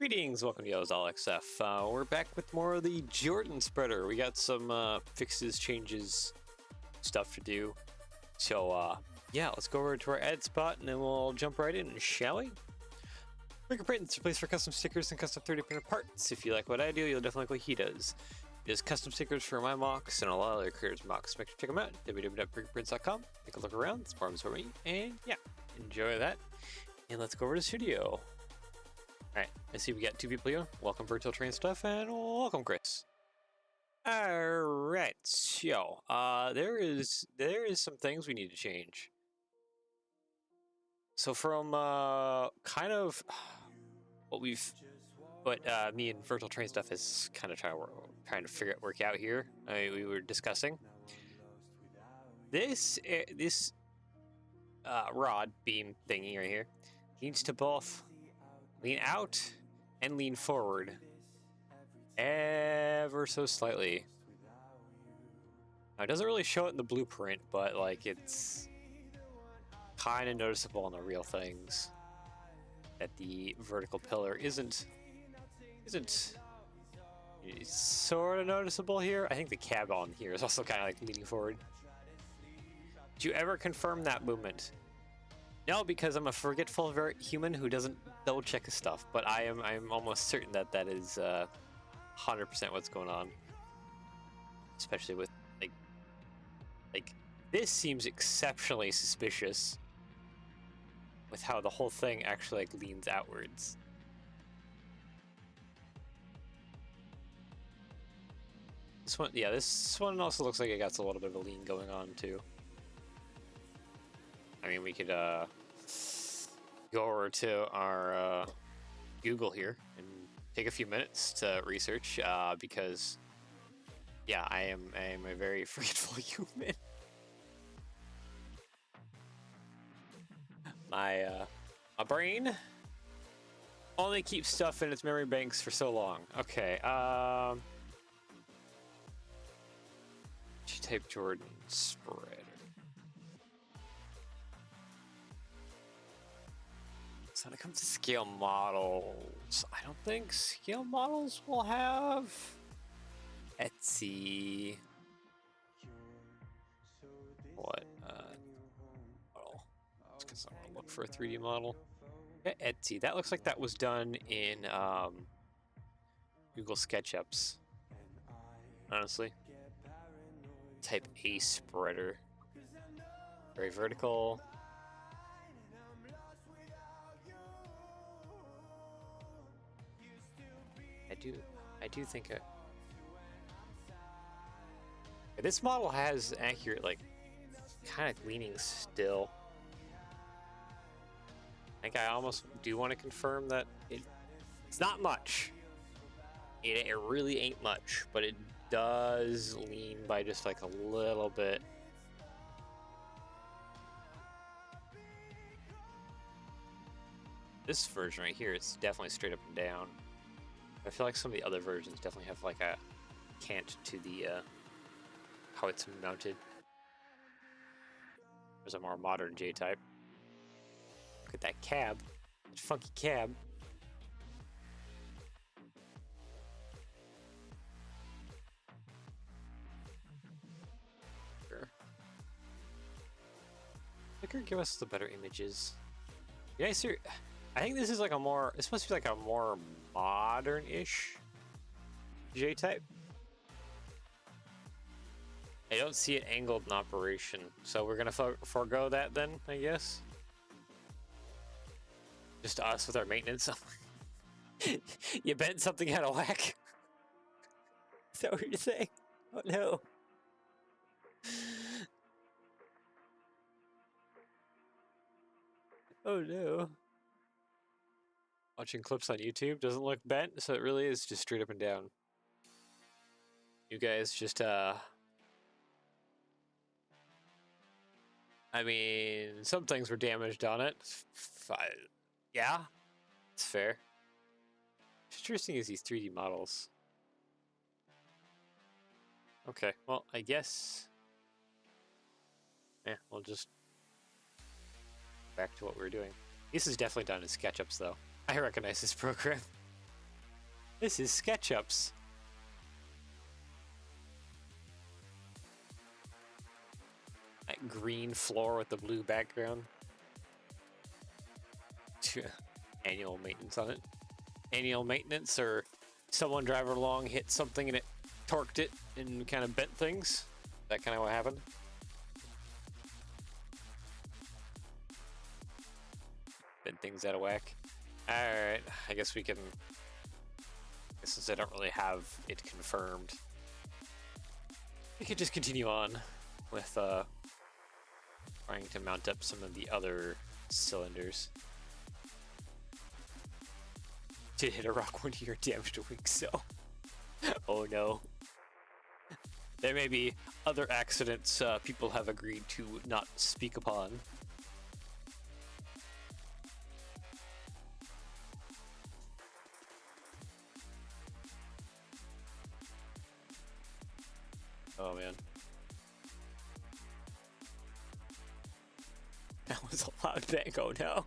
Greetings, welcome to XF. We're back with more of the Jordan spreader. We got some fixes, changes, stuff to do. So yeah, let's go over to our ad spot and then we'll jump right in, shall we? Fingerprint is a place for custom stickers and custom 3D printed parts. If you like what I do, you'll definitely like what he does. He does custom stickers for my mocks and a lot of other creators' mocks. Make sure to check them out, www.fingerprints.com. Take a look around, it's forums for me, and yeah, enjoy that. And let's go over to the studio. Alright, I see we got two people here. Welcome Virtual Train Stuff, and welcome Chris. Alright, so there is some things we need to change. So from kind of what me and Virtual Train Stuff is kind of trying to work out here. We were discussing this rod beam thingy right here needs to both lean out and lean forward ever so slightly. Now, it doesn't really show it in the blueprint, but like it's kind of noticeable on the real things that the vertical pillar isn't sort of noticeable here. I think the cab on here is also kind of like leaning forward. Did you ever confirm that movement? No, because I'm a forgetful human who doesn't double check his stuff, but I'm almost certain that that is 100% what's going on. Especially with like this seems exceptionally suspicious with how the whole thing actually like leans outwards. This one, yeah, this one also looks like it got a little bit of a lean going on too. I mean, we could go over to our Google here and take a few minutes to research because, yeah, I am a very forgetful human. My brain only keeps stuff in its memory banks for so long. Okay. Type Jordan spreader. So when it comes to scale models, I don't think scale models will have Etsy. What? Model. Because I'm gonna look for a 3D model. Yeah, Etsy. That looks like that was done in Google SketchUps. Honestly. Type A spreader. Very vertical. I do think this model has accurate, like, kind of leaning still. I think I almost do want to confirm that it's not much. It really ain't much, but it does lean by just like a little bit. This version right here, it's definitely straight up and down. I feel like some of the other versions definitely have like a cant to the how it's mounted. There's a more modern J-type. Look at that cab, that funky cab. Sure. Flickr, give us the better images. Yeah, sir. I think this is like it's supposed to be like a more modern-ish J-type. I don't see it angled in operation, so we're gonna forego that then, I guess. Just us with our maintenance. You bent something out of whack. Is that what you're saying? Oh no. Oh no. Watching clips on YouTube doesn't look bent, so it really is just straight up and down. You guys just, I mean, some things were damaged on it. Yeah, it's fair. What's interesting is these 3D models. Okay, well, I guess... Yeah, we'll just... back to what we were doing. This is definitely done in SketchUps, though. I recognize this program. This is SketchUps. That green floor with the blue background. Annual maintenance on it. Annual maintenance, or someone driving along hit something and it torqued it and kind of bent things. That kind of what happened. Bent things out of whack. Alright, I guess we can... Since I don't really have it confirmed, we could just continue on with trying to mount up some of the other cylinders. Did hit a rock one year, damaged a weak cell. Oh no. There may be other accidents people have agreed to not speak upon. Oh man. That was a loud bang, oh no.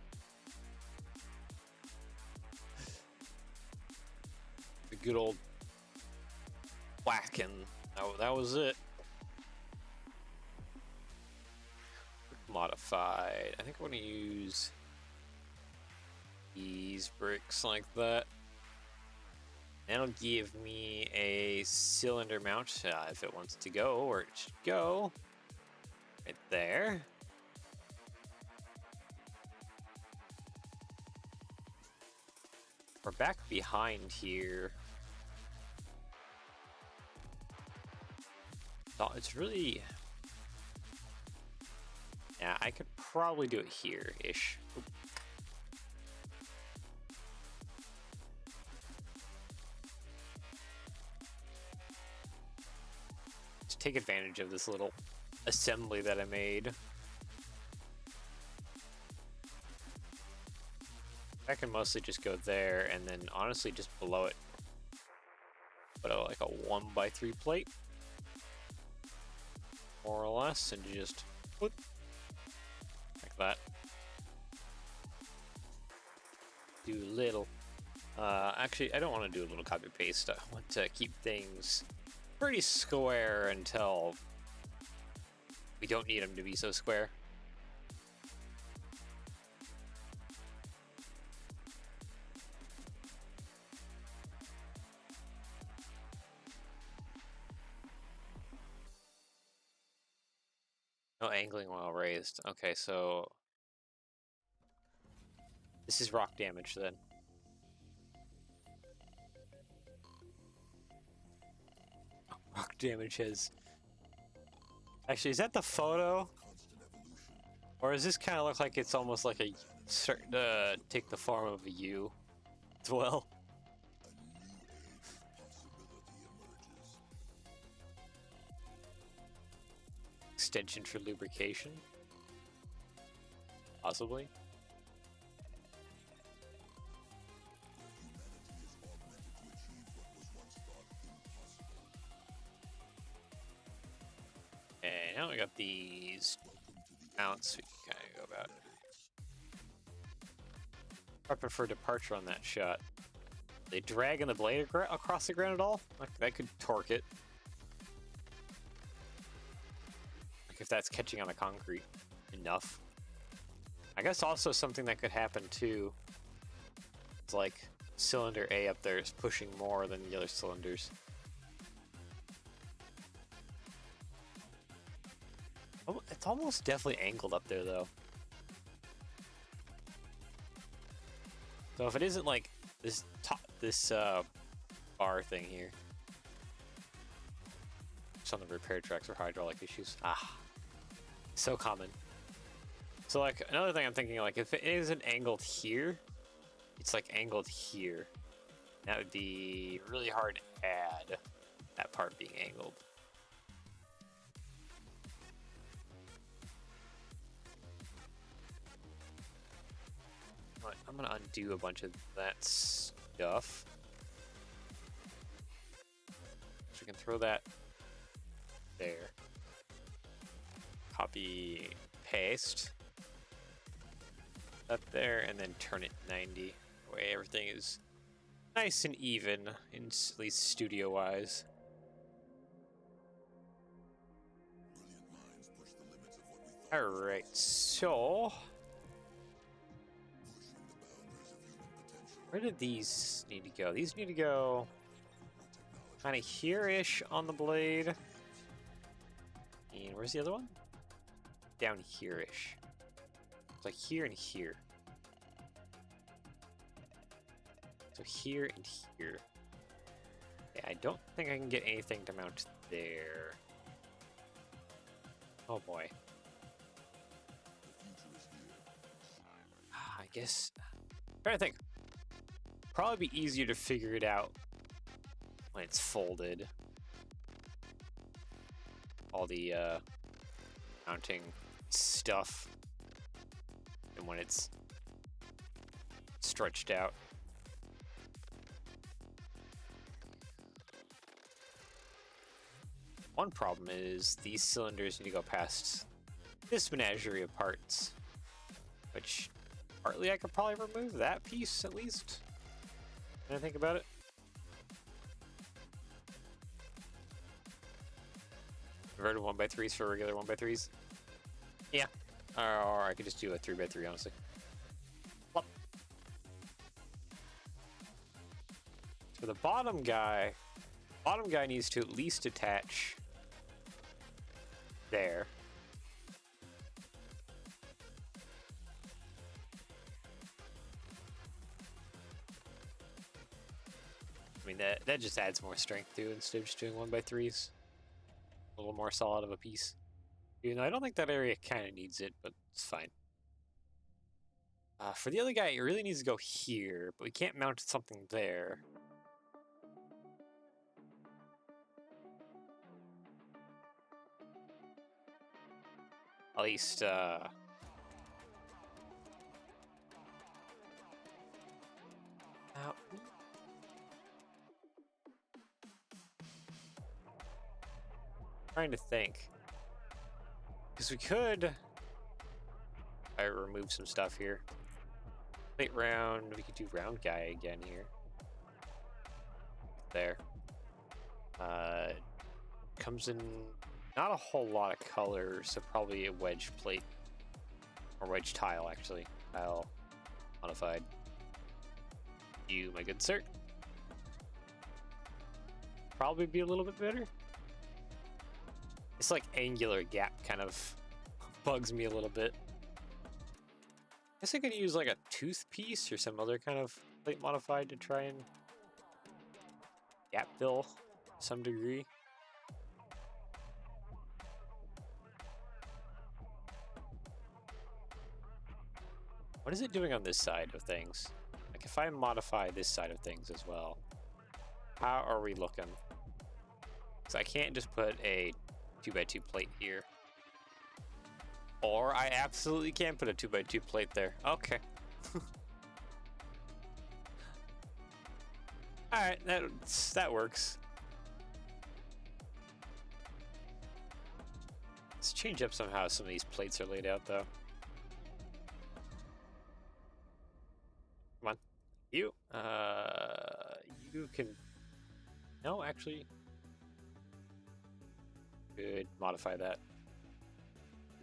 The good old whack, and that was it. Modified. I think I'm gonna use these bricks like that. That'll give me a cylinder mount if it wants to go where it should go. Right there. We're back behind here. So it's really... Yeah, I could probably do it here-ish. Take advantage of this little assembly that I made. I can mostly just go there and then honestly just below it put like a 1x3 plate, more or less, and you just whoop, like that. Do little. Actually, I don't want to do a little copy paste. I want to keep things pretty square until we don't need them to be so square. No angling while raised. Okay, so this is rock damage then. Rock damage has... Actually, is that the photo? Or does this kind of look like it's almost like a certain take the form of a U as well? Extension for lubrication? Possibly. And now we got these mounts we can kind of go about. I prefer departure on that shot. They dragging the blade across the ground at all? Like that could torque it. Like if that's catching on the concrete enough. I guess also something that could happen too is like cylinder A up there is pushing more than the other cylinders. It's almost definitely angled up there though. So if it isn't like this bar thing here. Just on the repair tracks or hydraulic issues. Ah, so common. So like another thing I'm thinking, like if it isn't angled here, it's like angled here. That would be really hard to add, that part being angled. Right, I'm gonna undo a bunch of that stuff. So we can throw that there. Copy, paste. Up there, and then turn it 90. That way everything is nice and even, at least studio-wise. Alright, so... where did these need to go? These need to go kind of here-ish on the blade. And where's the other one? Down here-ish. It's like here and here. So here and here. Yeah, I don't think I can get anything to mount there. Oh boy. I guess... I'm trying to think. Probably be easier to figure it out when it's folded. All the mounting stuff. And when it's stretched out. One problem is these cylinders need to go past this menagerie of parts, which partly I could probably remove that piece at least. When I think about it. Converted 1x3s for regular 1x3s. Yeah. Or I could just do a 3x3, honestly. Plop. For the bottom guy needs to at least attach there. I mean, that just adds more strength too, instead of just doing 1x3s. A little more solid of a piece. You know, I don't think that area kind of needs it, but it's fine. For the other guy, it really needs to go here, but we can't mount something there. At least, trying to think. Because we could... I remove some stuff here. Plate round, we could do round guy again here. There. Comes in not a whole lot of color, so probably a wedge plate. Or wedge tile, actually. Tile modified. You, my good sir. Probably be a little bit better. This like angular gap kind of bugs me a little bit. I guess I could use like a tooth piece or some other kind of plate modified to try and gap fill to some degree. What is it doing on this side of things? Like if I modify this side of things as well, how are we looking? Because I can't just put a 2x2 plate here. Or I absolutely can put a 2x2 plate there. Okay. Alright, that works. Let's change up somehow some of these plates are laid out though. Come on. You can... No, actually... Could modify that.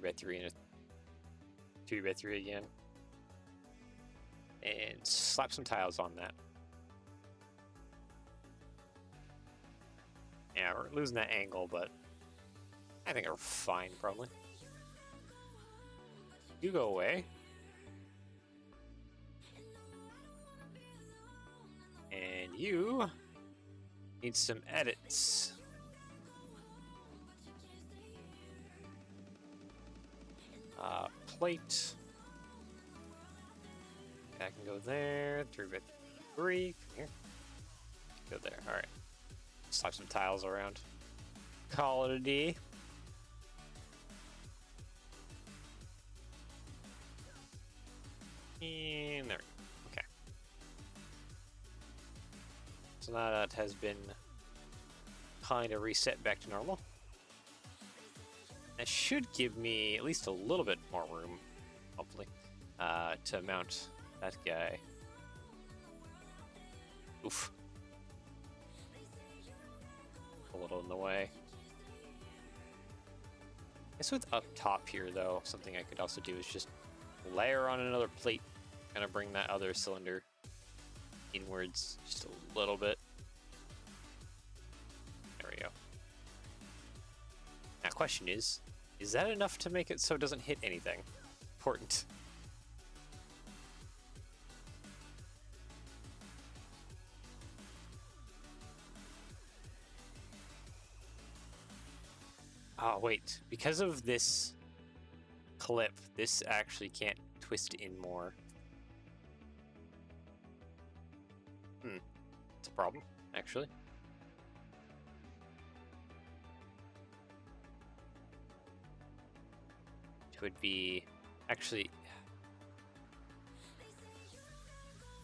3x3 and a 2x3 again. And slap some tiles on that. Yeah, we're losing that angle, but I think we're fine, probably. You go away. And you need some edits. Plate. That can go there. 3x3. Here. Go there. Alright. Slap some tiles around. Call it a D. And there we go. Okay. So now that has been kind of reset back to normal. That should give me at least a little bit more room, hopefully, to mount that guy. Oof. A little in the way. I guess with up top here, though, something I could also do is just layer on another plate, kind of bring that other cylinder inwards just a little bit. There we go. Now, question is that enough to make it so it doesn't hit anything important? Oh, wait. Because of this clip, this actually can't twist in more. It's a problem, actually. It would be... Actually...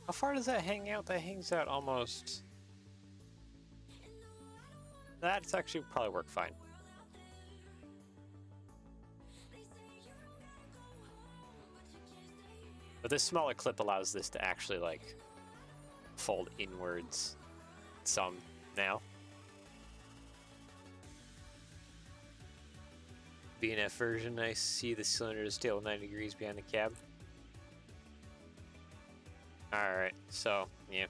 How far does that hang out? That hangs out almost... That's actually probably work fine. But this smaller clip allows this to actually, like, fold inwards some now. BNF version, I see the cylinder is still 90 degrees behind the cab. Alright, so, yeah.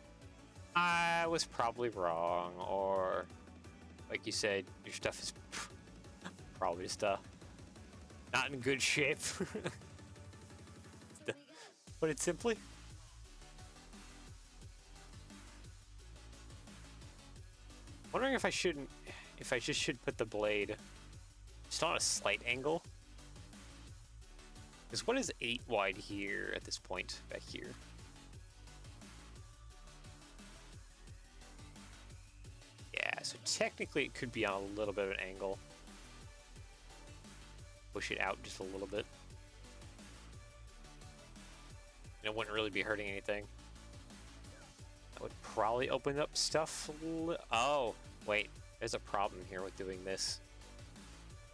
I was probably wrong, or, like you said, your stuff is probably just, not in good shape. Put it simply. Wondering if I shouldn't, if I just should put the blade just on a slight angle. Because what is 8 wide here at this point back here? Yeah, so technically it could be on a little bit of an angle. Push it out just a little bit. It wouldn't really be hurting anything. That would probably open up stuff. Oh, wait. There's a problem here with doing this.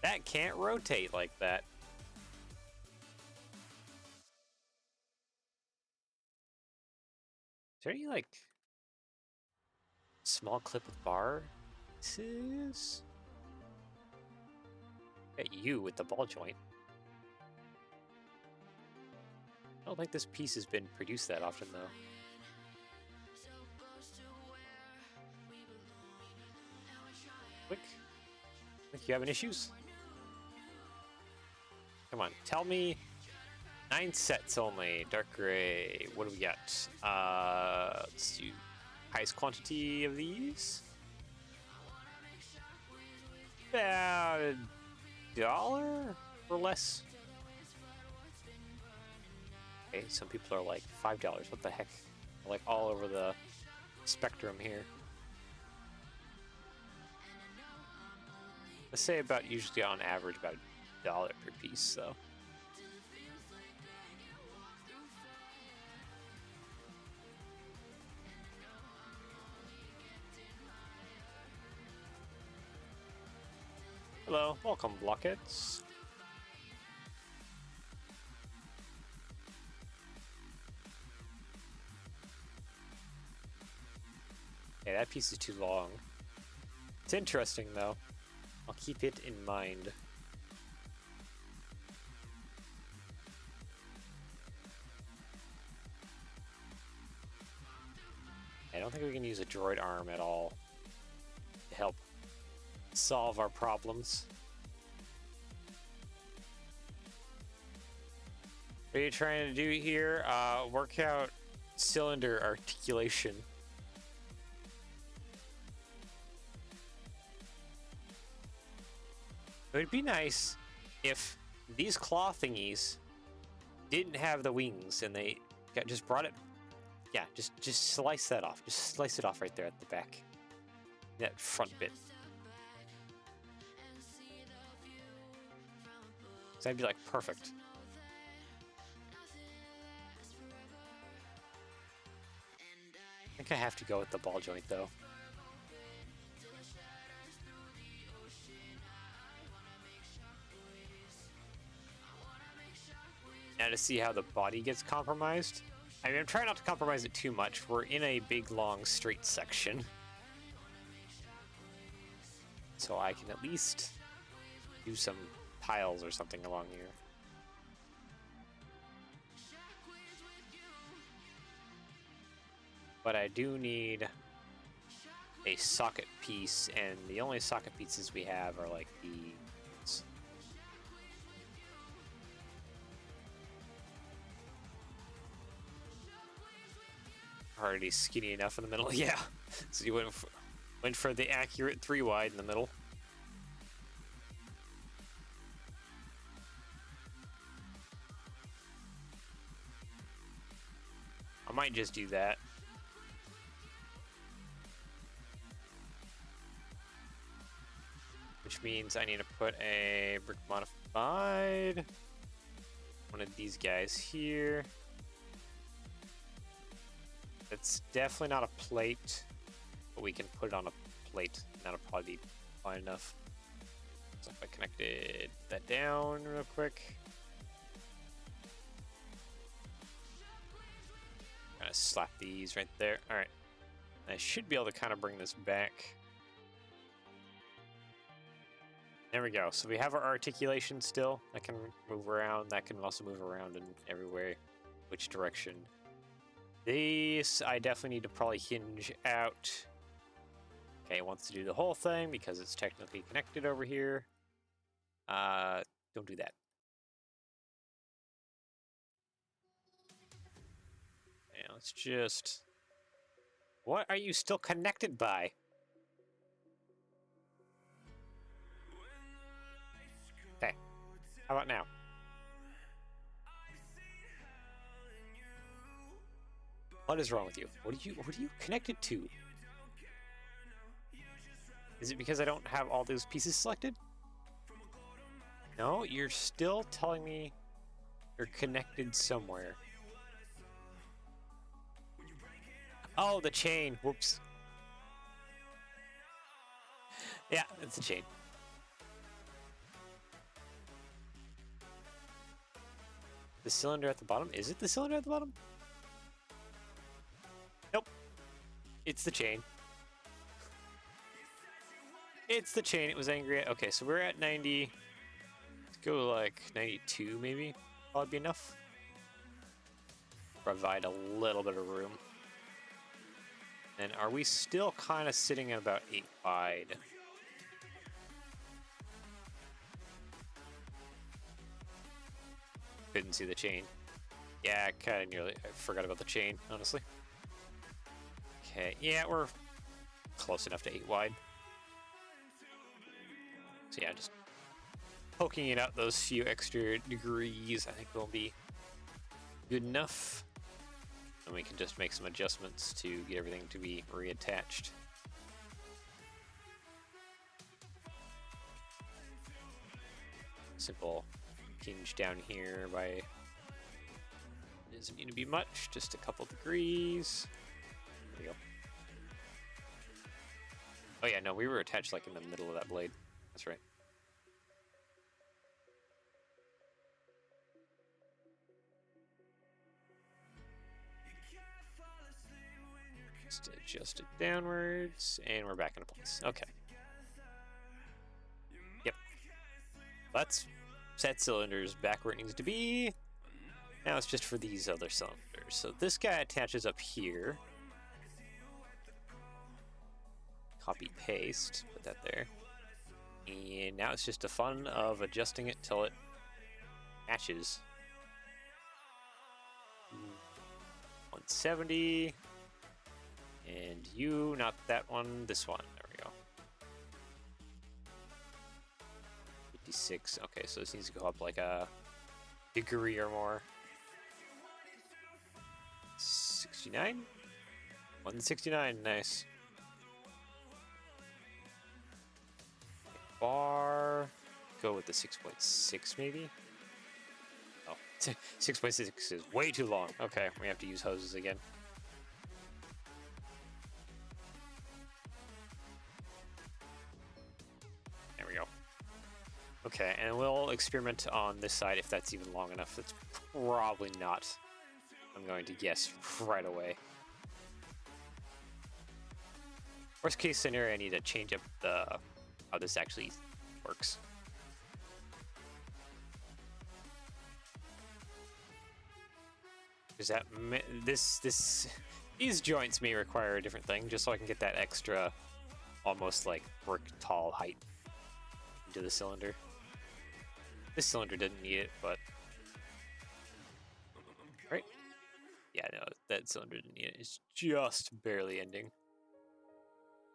That can't rotate like that. Is there any, like, small clip with bar? This is... At you with the ball joint. I don't think this piece has been produced that often, though. Quick. Think you having issues? Come on, tell me. 9 sets only. Dark gray. What do we got? Let's do highest quantity of these. About $1 or less. Okay, some people are like $5. What the heck? Like all over the spectrum here. Let's say about usually on average about $1 per piece, though. Hello, welcome, Blockheads. Okay, that piece is too long. It's interesting, though. I'll keep it in mind. I don't think we can use a droid arm at all to help solve our problems. What are you trying to do here? Work out cylinder articulation. It would be nice if these claw thingies didn't have the wings and they just brought it. Yeah, just slice that off. Just slice it off right there at the back. That front bit. So that'd be like perfect. I think I have to go with the ball joint though. Now to see how the body gets compromised. I mean, I'm trying not to compromise it too much. We're in a big, long, straight section. So I can at least do some tiles or something along here. But I do need a socket piece, and the only socket pieces we have are like these. Already skinny enough in the middle. Yeah. So you went for the accurate 3 wide in the middle. I might just do that. Which means I need to put a brick modified, one of these guys here. It's definitely not a plate, but we can put it on a plate. That'll probably be fine enough. So if I connected that down real quick. Kind of slap these right there. All right. I should be able to kind of bring this back. There we go. So we have our articulation still. That can move around. That can also move around in every way, which direction. These, I definitely need to probably hinge out. Okay, it wants to do the whole thing because it's technically connected over here. Don't do that. Yeah, let's just... What are you still connected by? Okay, how about now? What is wrong with you? What are you connected to? Is it because I don't have all those pieces selected? No, you're still telling me you're connected somewhere. Oh, the chain. Whoops. Yeah, it's a chain. The cylinder at the bottom? Is it the cylinder at the bottom? Nope. It's the chain. It's the chain it was angry at. Okay, so we're at 90. Let's go like 92 maybe. Probably be enough. Provide a little bit of room. And are we still kind of sitting at about 8 wide? Couldn't see the chain. Yeah, I kind of nearly... I forgot about the chain, honestly. Okay, yeah, we're close enough to 8 wide. So yeah, just poking it out those few extra degrees, I think will be good enough. And we can just make some adjustments to get everything to be reattached. Simple hinge down here by... It doesn't need to be much, just a couple degrees. There we go. Oh yeah, no, we were attached like in the middle of that blade. That's right. Just adjust it downwards, and we're back into place. Okay. Yep. That's set cylinders back where it needs to be. Now it's just for these other cylinders. So this guy attaches up here. Copy, paste, put that there. And now it's just the fun of adjusting it till it matches. 170. And you, not that one, this one. There we go. 56. Okay, so this needs to go up like a degree or more. 69? 169, nice. Bar. Go with the 6.6 maybe? Oh, 6.6 is way too long. Okay, we have to use hoses again. There we go. Okay, and we'll experiment on this side if that's even long enough. That's probably not I'm going to guess right away. Worst case scenario, I need to change up how this actually works. Is that these joints may require a different thing, just so I can get that extra, almost like brick tall height into the cylinder. This cylinder didn't need it, but right? Yeah, no, that cylinder didn't need it. It's just barely ending.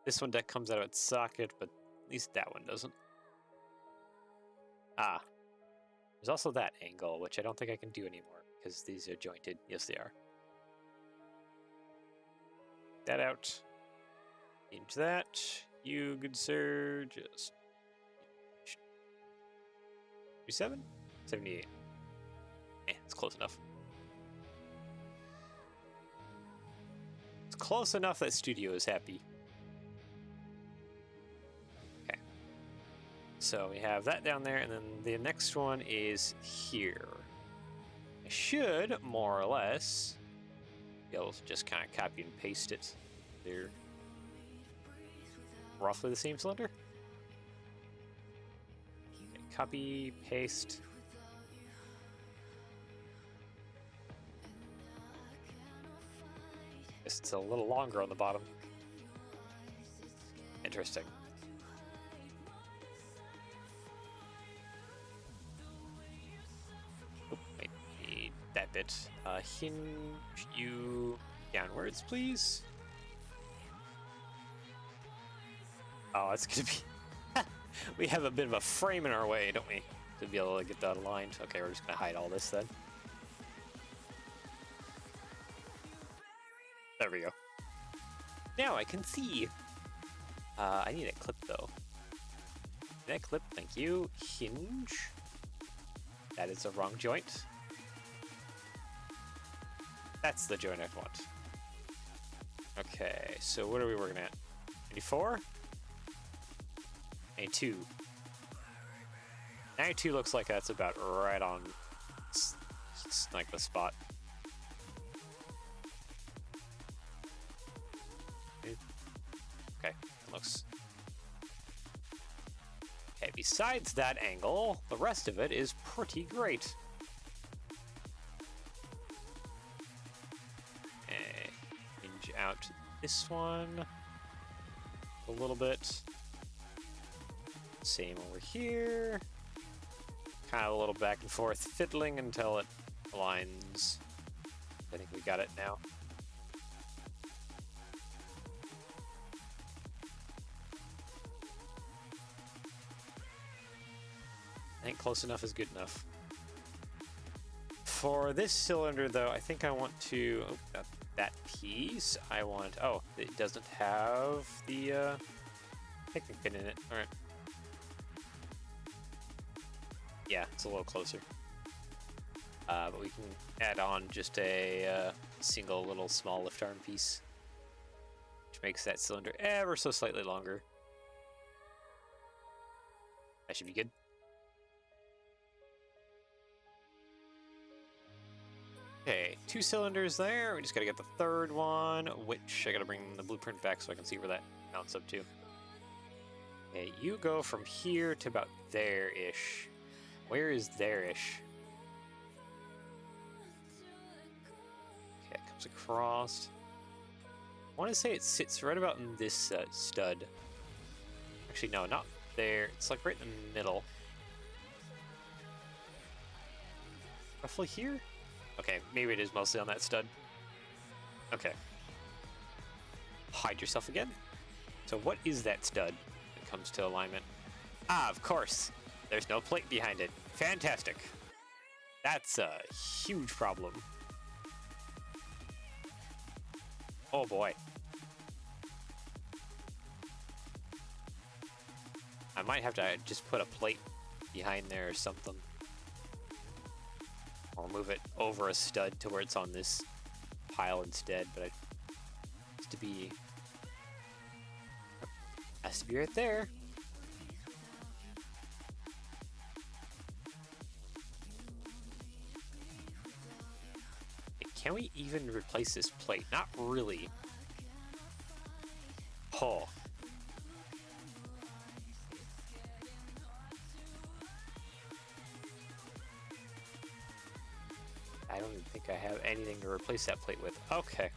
This one deck comes out of its socket, but at least that one doesn't. Ah, there's also that angle, which I don't think I can do anymore because these are jointed. Yes, they are. That out. Change that. You, good sir, just 77? 78. It's close enough. It's close enough that studio is happy. Okay. So we have that down there, and then the next one is here. I should, more or less, be able to just kind of copy and paste it. They're roughly the same cylinder. Okay, copy, paste. It's a little longer on the bottom. Interesting. Oop, wait, need that bit. Hinge you downwards, please. Oh, it's gonna be... We have a bit of a frame in our way, don't we? To be able to get that aligned. Okay, we're just gonna hide all this then. There we go. Now I can see. I need a clip though. That clip, thank you. Hinge. That is a wrong joint. That's the joint I want. Okay, so what are we working at? 94? 92. 92 looks like that's about right on, like the spot. Okay, looks... Okay, besides that angle, the rest of it is pretty great. Okay, hinge out this one a little bit. Same over here. Kind of a little back and forth fiddling until it aligns. I think we got it now. I think close enough is good enough. For this cylinder, though, I think I want to... Oh, that piece, I want... Oh, it doesn't have the picnic pin in it. All right. Yeah, it's a little closer. But we can add on just a single little small lift arm piece, which makes that cylinder ever so slightly longer. That should be good. Okay, 2 cylinders there. We just gotta get the third one, which I gotta bring the blueprint back so I can see where that mounts up to. Okay, you go from here to about there-ish. Where is there-ish? Okay, it comes across. I want to say it sits right about in this stud. Actually, no, not there. It's like right in the middle. Roughly here? Okay, maybe it is mostly on that stud. Okay. Hide yourself again. So what is that stud when it comes to alignment? Ah, of course. There's no plate behind it. Fantastic. That's a huge problem. Oh boy. I might have to just put a plate behind there or something. Or move it over a stud to where it's on this pile instead, but it has to be right there. It can we even replace this plate? Not really. Oh. I don't even think I have anything to replace that plate with. Okay.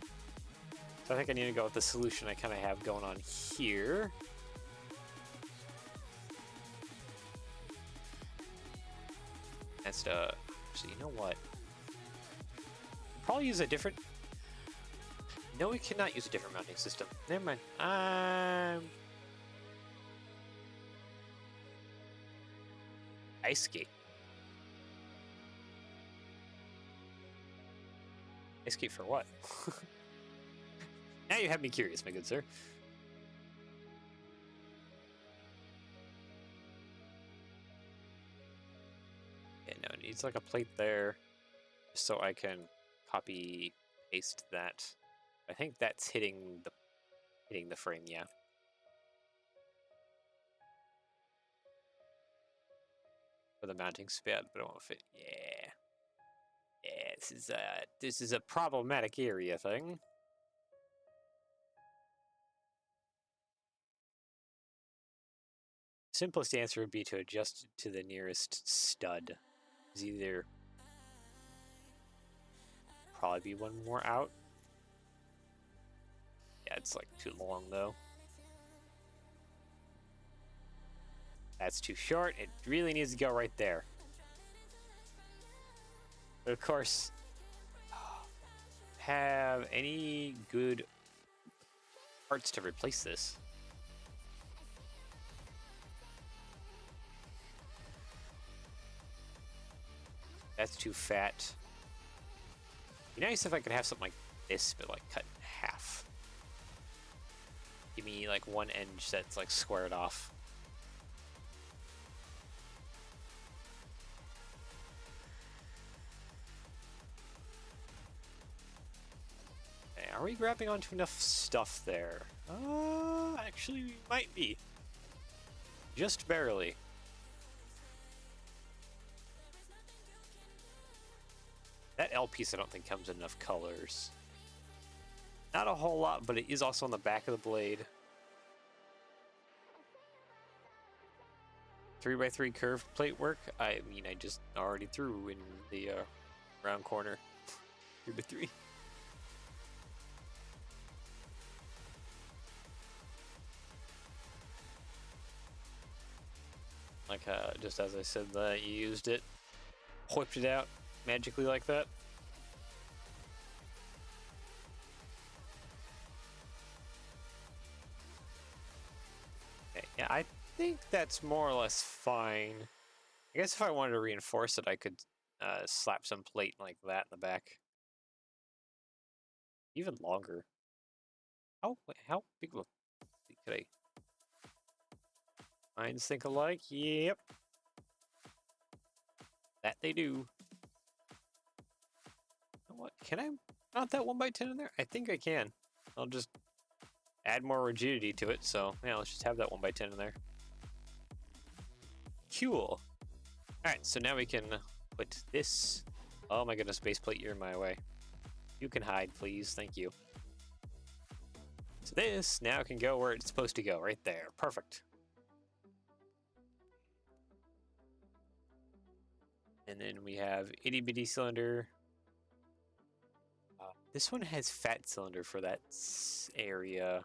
So I think I need to go with the solution I kind of have going on here. That's so you know what? Probably use a different. No, we cannot use a different mounting system. Never mind. Ice skate. Ice skate for what? Now you have me curious, my good sir. Yeah, no, it needs like a plate there, so I can copy paste that. I think that's hitting the frame, yeah. For the mounting span, but it won't fit. Yeah. Yeah, this is a problematic area thing. Simplest answer would be to adjust it to the nearest stud. It's either probably be one more out. Yeah, it's like too long though. That's too short. It really needs to go right there. But of course, have any good parts to replace this? That's too fat. Be nice if I could have something like this, but like cut in half. Give me like one edge that's like squared off. Okay, are we grabbing onto enough stuff there? Actually, we might be. Just barely. That L piece I don't think comes in enough colors. Not a whole lot, but it is also on the back of the blade. 3x3 curved plate work? I mean, I just already threw in the round corner. 3x3. Like, just as I said that you used it, whipped it out magically like that. Okay, yeah, I think that's more or less fine. I guess if I wanted to reinforce it, I could slap some plate like that in the back. Even longer. How big could I? Minds think alike? Yep. That they do. You know what? Can I mount that 1x10 in there? I think I can. I'll just add more rigidity to it, so yeah, let's just have that 1x10 in there. Cool. Alright, so now we can put this. Oh my goodness, base plate, you're in my way. You can hide, please. Thank you. So this now can go where it's supposed to go, right there. Perfect. And then we have itty bitty cylinder. This one has fat cylinder for that area.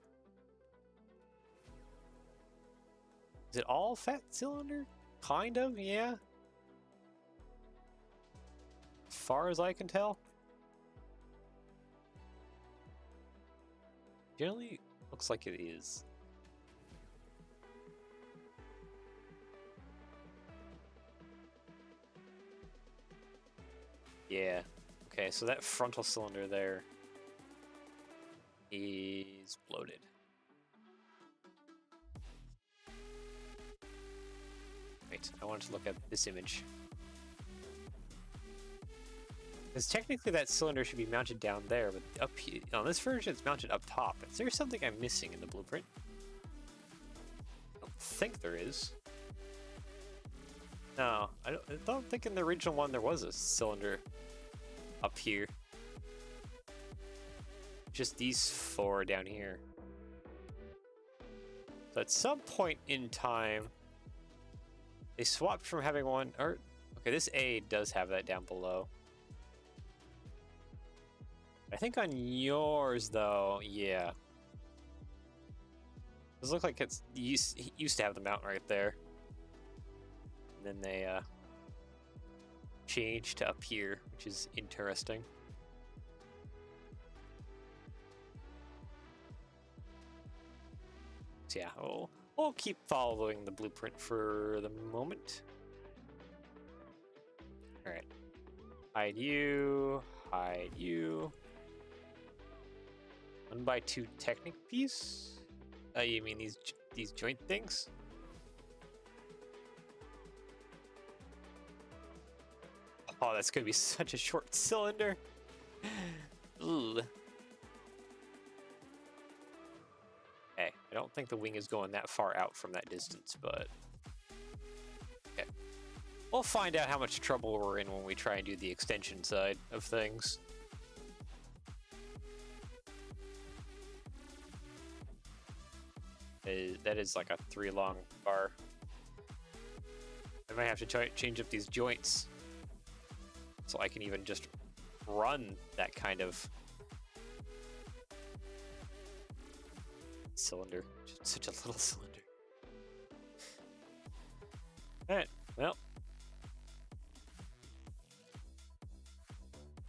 Is it all fat cylinder? Kind of, yeah. As far as I can tell. Generally, looks like it is. Yeah. Okay, so that frontal cylinder there is bloated. Wait, I wanted to look at this image. Because technically that cylinder should be mounted down there, but up here, on this version it's mounted up top. Is there something I'm missing in the blueprint? I don't think there is. No, I don't think in the original one there was a cylinder up here. just these 4 down here. So at some point in time, they swapped from having one, or okay, this A does have that down below. I think on yours though, yeah. Does look like it's used to have the mountain right there, and then they changed to up here, which is interesting. So yeah, we'll keep following the blueprint for the moment. All right, hide you, hide you. 1x2 Technic piece? You mean these joint things? Oh, that's gonna be such a short cylinder. Ugh. Okay, I don't think the wing is going that far out from that distance, but okay. We'll find out how much trouble we're in when we try and do the extension side of things. That is like a 3 long bar. I might have to change up these joints so I can even just run that kind of cylinder. Just such a little cylinder. Alright, well.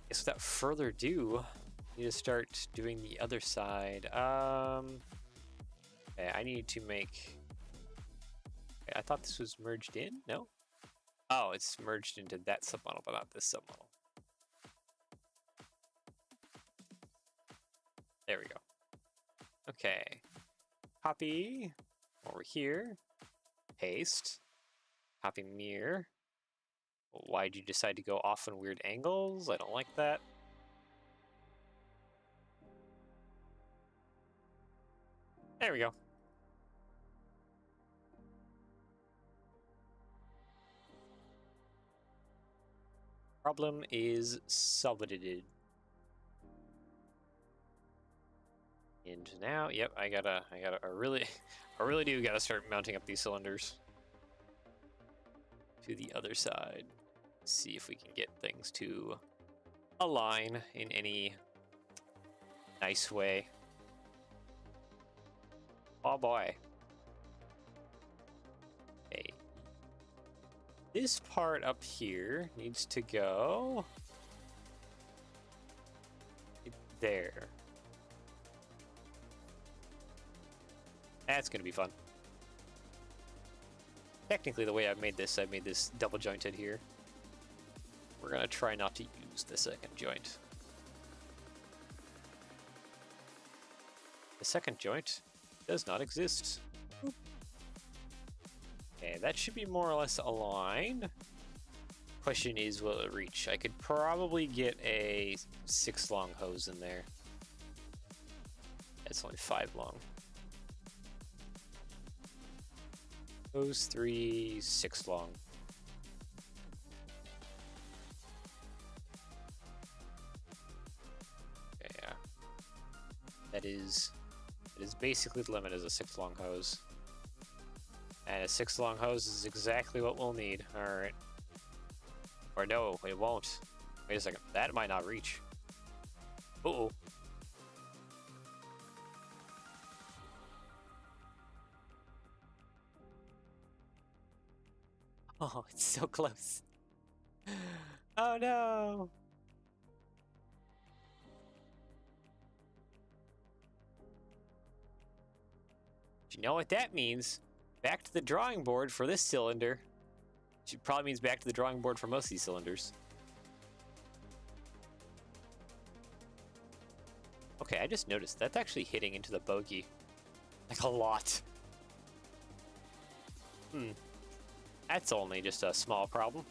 Guess without further ado, I need to start doing the other side. Okay, I need to make... Okay, I thought this was merged in? No? Oh, it's merged into that submodel, but not this submodel. There we go. Okay. Copy. Over here. Paste. Copy mirror. Why'd you decide to go off in weird angles? I don't like that. There we go. Problem is solved. And now, yep, I really do gotta start mounting up these cylinders to the other side. See if we can get things to align in any nice way. Oh boy. Okay. This part up here needs to go there. That's gonna be fun. Technically, the way I made this double jointed here. We're gonna try not to use the second joint. The second joint does not exist. Okay, that should be more or less aligned. Question is, will it reach? I could probably get a 6 long hose in there. It's only 5 long. Hose 3, 6 long. Okay, yeah. That is basically the limit as a 6 long hose. And a 6 long hose is exactly what we'll need. Alright. Or no, it won't. Wait a second. That might not reach. Uh-oh. Oh, it's so close. Oh no! Do you know what that means? Back to the drawing board for this cylinder. Which probably means back to the drawing board for most of these cylinders. Okay, I just noticed that's actually hitting into the bogey. Like a lot. That's only just a small problem.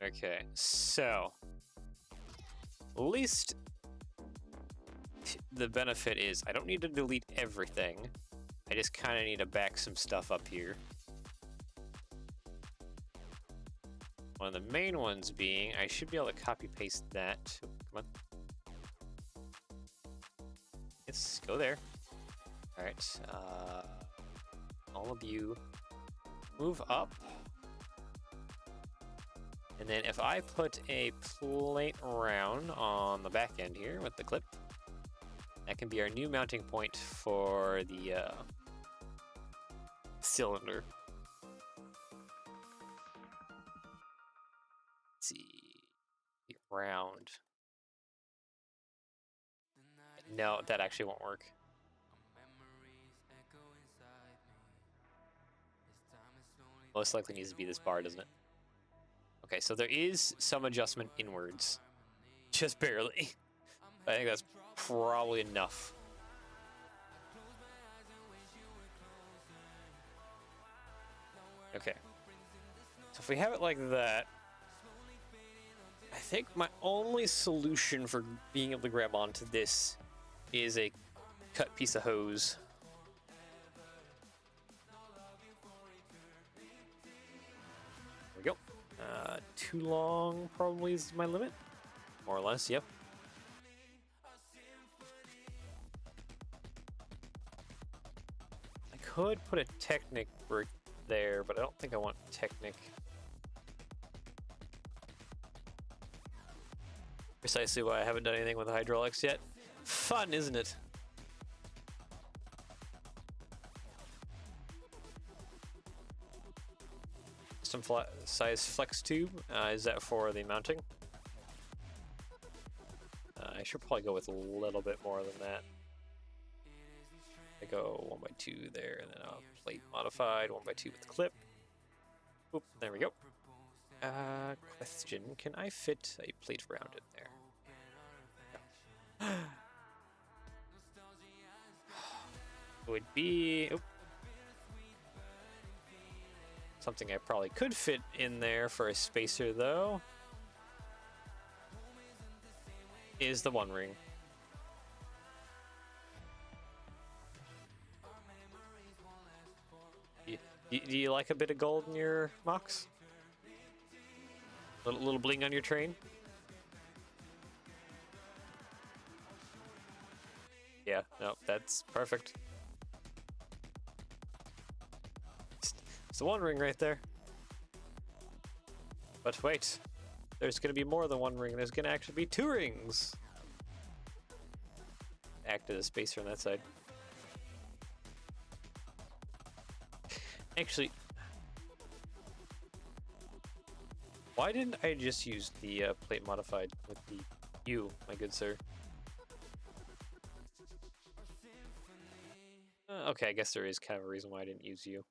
Okay, so at least the benefit is I don't need to delete everything. I just kind of need to back some stuff up here. One of the main ones being, I should be able to copy paste that. Come on. Yes, go there. All right. All of you move up. And then if I put a plate round on the back end here with the clip, that can be our new mounting point for the cylinder. Let's see. Round. No, that actually won't work. Most likely needs to be this bar, doesn't it? Okay, so there is some adjustment inwards. Just barely. I think that's probably enough. Okay. So if we have it like that, I think my only solution for being able to grab onto this is a cut piece of hose. There we go. Too long probably is my limit. More or less, yep. I could put a Technic brick there, but I don't think I want Technic. Precisely why I haven't done anything with the hydraulics yet. Fun, isn't it? Some size flex tube. Is that for the mounting? I should probably go with a little bit more than that. I go 1x2 there, and then I'll plate modified 1x2 with the clip. Oop, there we go. Question: can I fit a plate around it there? No. Would be something I probably could fit in there for a spacer, though, is the one ring. Do you like a bit of gold in your mocks? Little bling on your train? Yeah, no, that's perfect. It's the one ring right there. But wait, there's gonna be more than one ring. There's gonna actually be two rings. Act as a spacer on that side. Actually, why didn't I just use the plate modified with the U, my good sir? Okay, I guess there is kind of a reason why I didn't use you.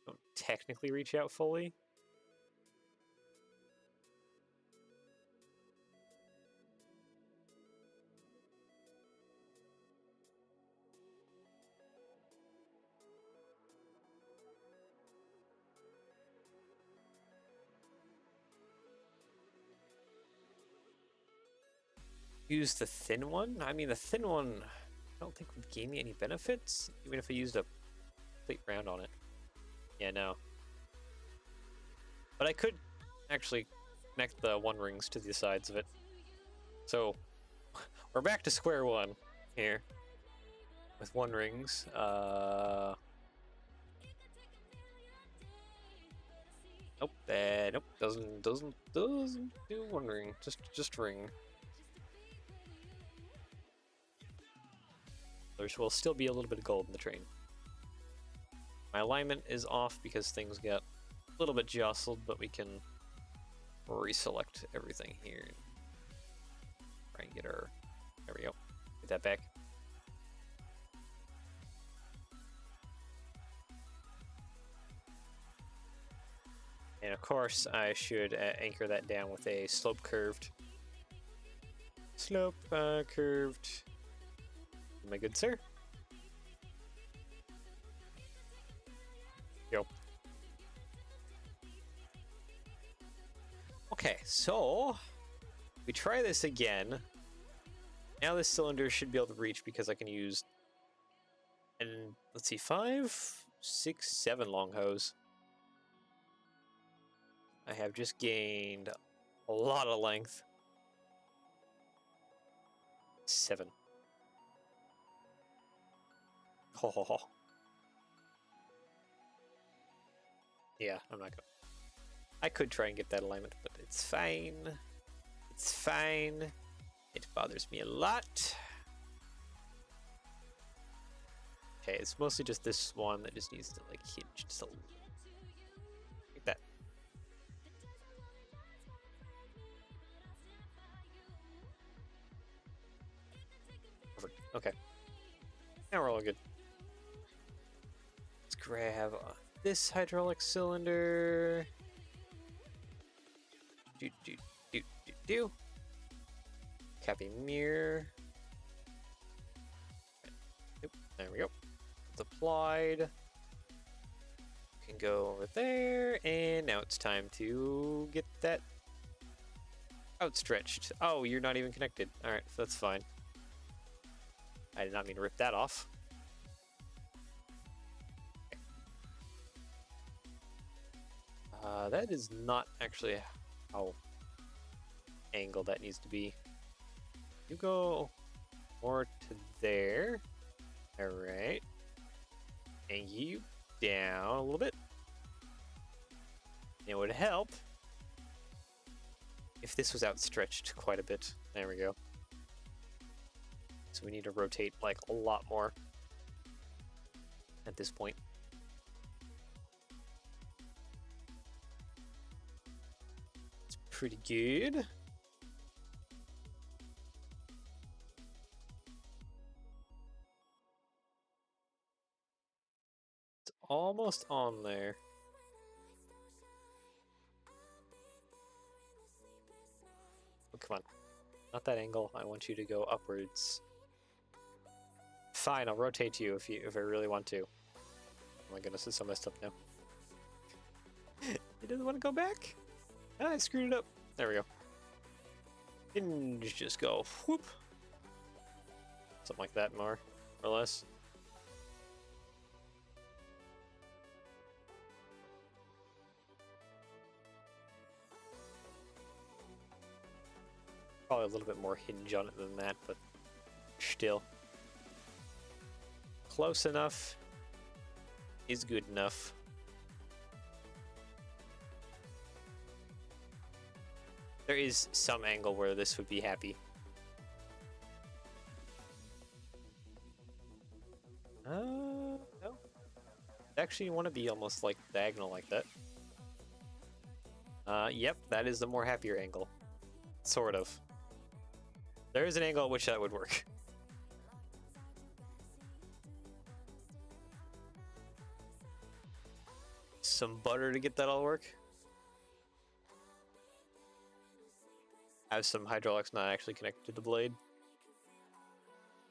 Don't technically reach out fully. Use the thin one? I mean, the thin one, I don't think would gain me any benefits, even if I used a plate round on it. Yeah, no. But I could actually connect the one rings to the sides of it. So, we're back to square one here with one rings. Nope, nope, doesn't do one ring, just ring. There will still be a little bit of gold in the train. My alignment is off because things got a little bit jostled, but we can reselect everything here. Try and get our, there we go, get that back. And of course, I should anchor that down with a slope curved. Slope curved. My good sir. Yo. Okay, so we try this again. Now this cylinder should be able to reach because I can use, and let's see, 5, 6, 7 long hose. I have just gained a lot of length. 7. Oh. Yeah, I'm not gonna. I could try and get that alignment, but it's fine. It's fine. It bothers me a lot. Okay, it's mostly just this one that just needs to like hinge just a little. Like that. Perfect. Okay. Now we're all good. Let's grab this hydraulic cylinder. Do. Capping mirror. Oop, there we go. It's applied. Can go over there, and now it's time to get that outstretched. Oh, you're not even connected. All right, so that's fine. I did not mean to rip that off. That is not actually how angled that needs to be. You go more to there. All right. And you down a little bit. It would help if this was outstretched quite a bit. There we go. So we need to rotate like a lot more at this point. It's pretty good. It's almost on there. Oh, come on. Not that angle. I want you to go upwards. Fine, I'll rotate you if I really want to. Oh my goodness, it's so messed up now. He doesn't want to go back? Ah, I screwed it up. There we go. Hinge, just go whoop. Something like that, more or less. Probably a little bit more hinge on it than that, but still. Close enough is good enough. There is some angle where this would be happy. No. Actually, you want to be almost like diagonal like that. Yep, that is the more happier angle. Sort of. There is an angle at which that would work. Some butter to get that all work. Have some hydraulics not actually connected to the blade.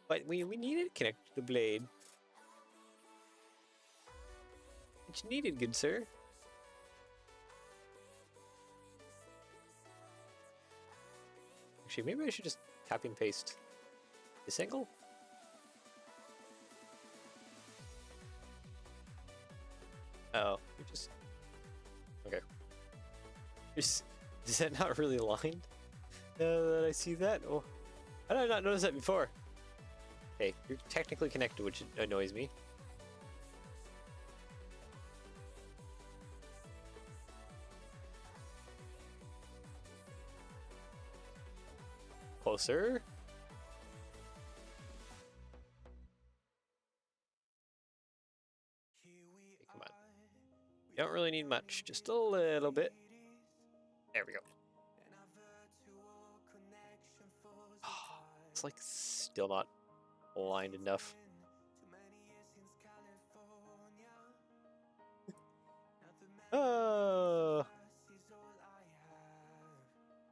But we need it connected to the blade. It's needed, good sir. Actually, maybe I should just copy and paste this angle. Oh, you just... Okay. Is that not really aligned? That I see that? Oh, how did I not notice that before? Okay, you're technically connected, which annoys me. Closer. Okay, come on. You don't really need much, just a little bit. There we go. It's like still not aligned enough. Oh.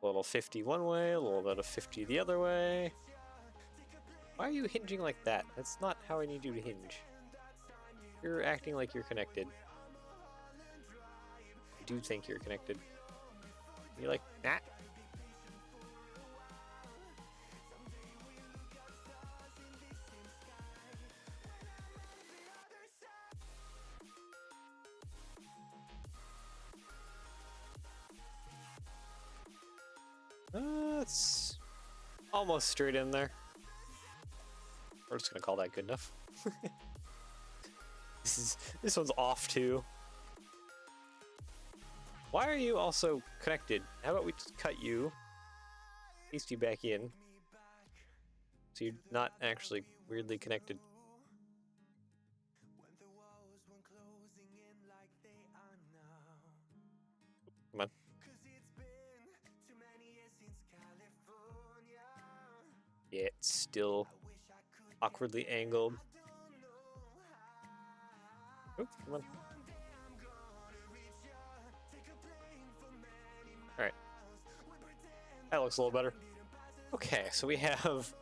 A little 50 one way, a little bit of 50 the other way. Why are you hinging like that? That's not how I need you to hinge. You're acting like you're connected. I do think you're connected. You're like, nah. That's almost straight in there. We're just gonna call that good enough. This one's off too. Why are you also connected? How about we just cut you, paste you back in, so you're not actually weirdly connected. Come on. Yeah, it's still awkwardly angled. Oops, come on. Alright. That looks a little better. Okay, so we have,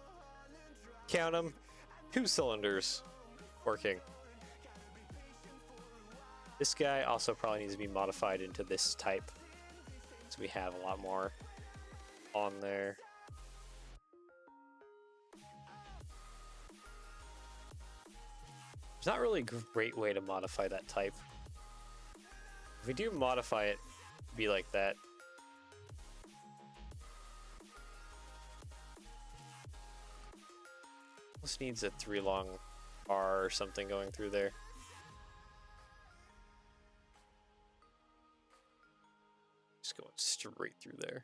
count them, 2 cylinders working. This guy also probably needs to be modified into this type, so we have a lot more on there. There's not really a great way to modify that type. If we do modify it, be like that. This needs a 3 long bar or something going through there. Just going straight through there.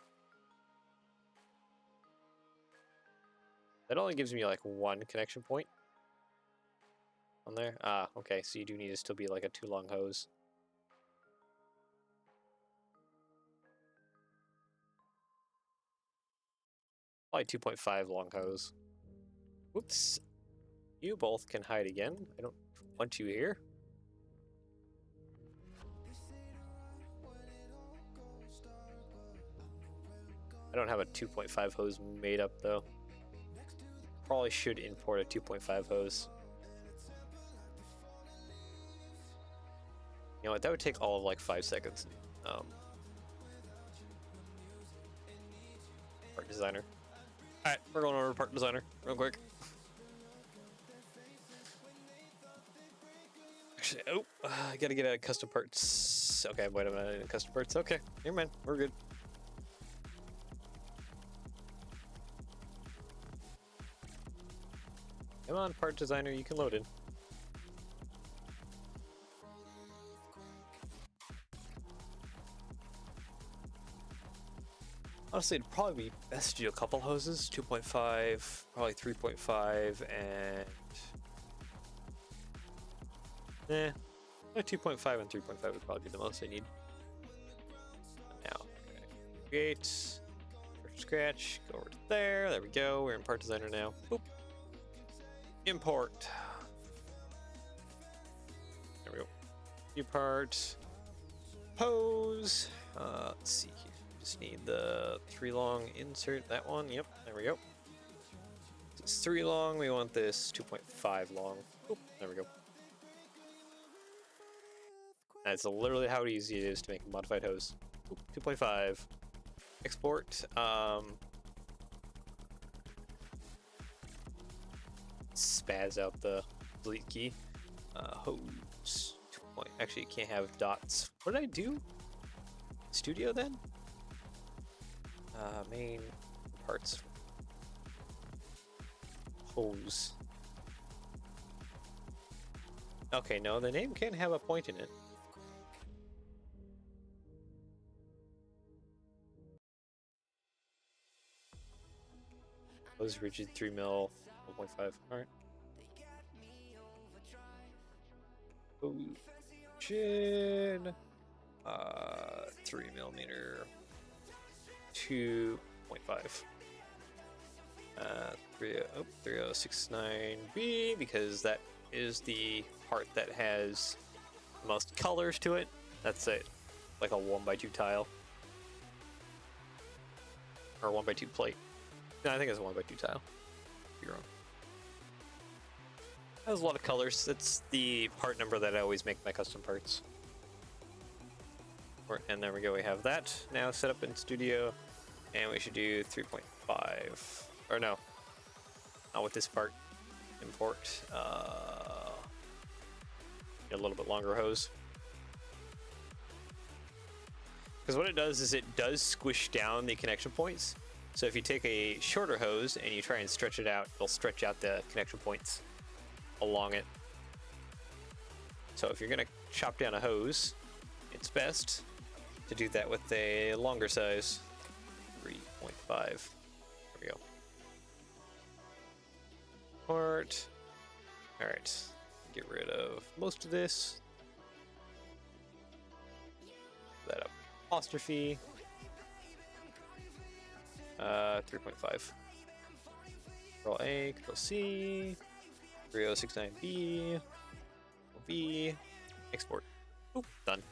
That only gives me like 1 connection point on there. Ah, okay, so you do need to still be like a 2 long hose. Probably 2.5 long hose. Whoops. You both can hide again. I don't want you here. I don't have a 2.5 hose made up though. Probably should import a 2.5 hose. You know what? That would take all of like 5 seconds. Part designer. Alright, we're going over to part designer real quick. Actually, I gotta get a custom parts. Okay, wait a minute, custom parts. Okay, never mind, we're good. Come on, part designer, you can load in. Honestly, it'd probably be best to do a couple hoses, 2.5, probably 3.5, and 2.5 and 3.5 would probably be the most I need. Now, okay. Create, from scratch, go over to there. There we go. We're in part designer now. Boop. Import. There we go. New part. Hose. Let's see here. Just need the 3 long insert. That one. Yep. There we go. It's 3 long. We want this 2.5 long. Oop, there we go. That's literally how easy it is to make a modified hose. Oop, 2.5. Export. Spaz out the delete key. Hose. Actually, you can't have dots. What did I do? Studio then? Main parts. Hose. Okay, no, the name can't have a point in it. Hose rigid 3 mil, 1.5. Alright. Rigid. 3 millimeter. 2.5. 3069B, because that is the part that has the most colors to it. That's it, like a 1x2 tile or 1x2 plate. No, I think it's a 1x2 tile. You're wrong. That has a lot of colors. That's the part number that I always make my custom parts. And there we go. We have that now set up in Studio, and we should do 3.5. Or no, not with this part. Import. Get a little bit longer hose. Because what it does is it does squish down the connection points, So if you take a shorter hose and you try and stretch it out, it'll stretch out the connection points along it. So if you're gonna chop down a hose, it's best to do that with a longer size, 3.5. There we go. Part. All right, get rid of most of this. That apostrophe. 3.5. Control A, Control C, 3069B, V, export. Oop, done.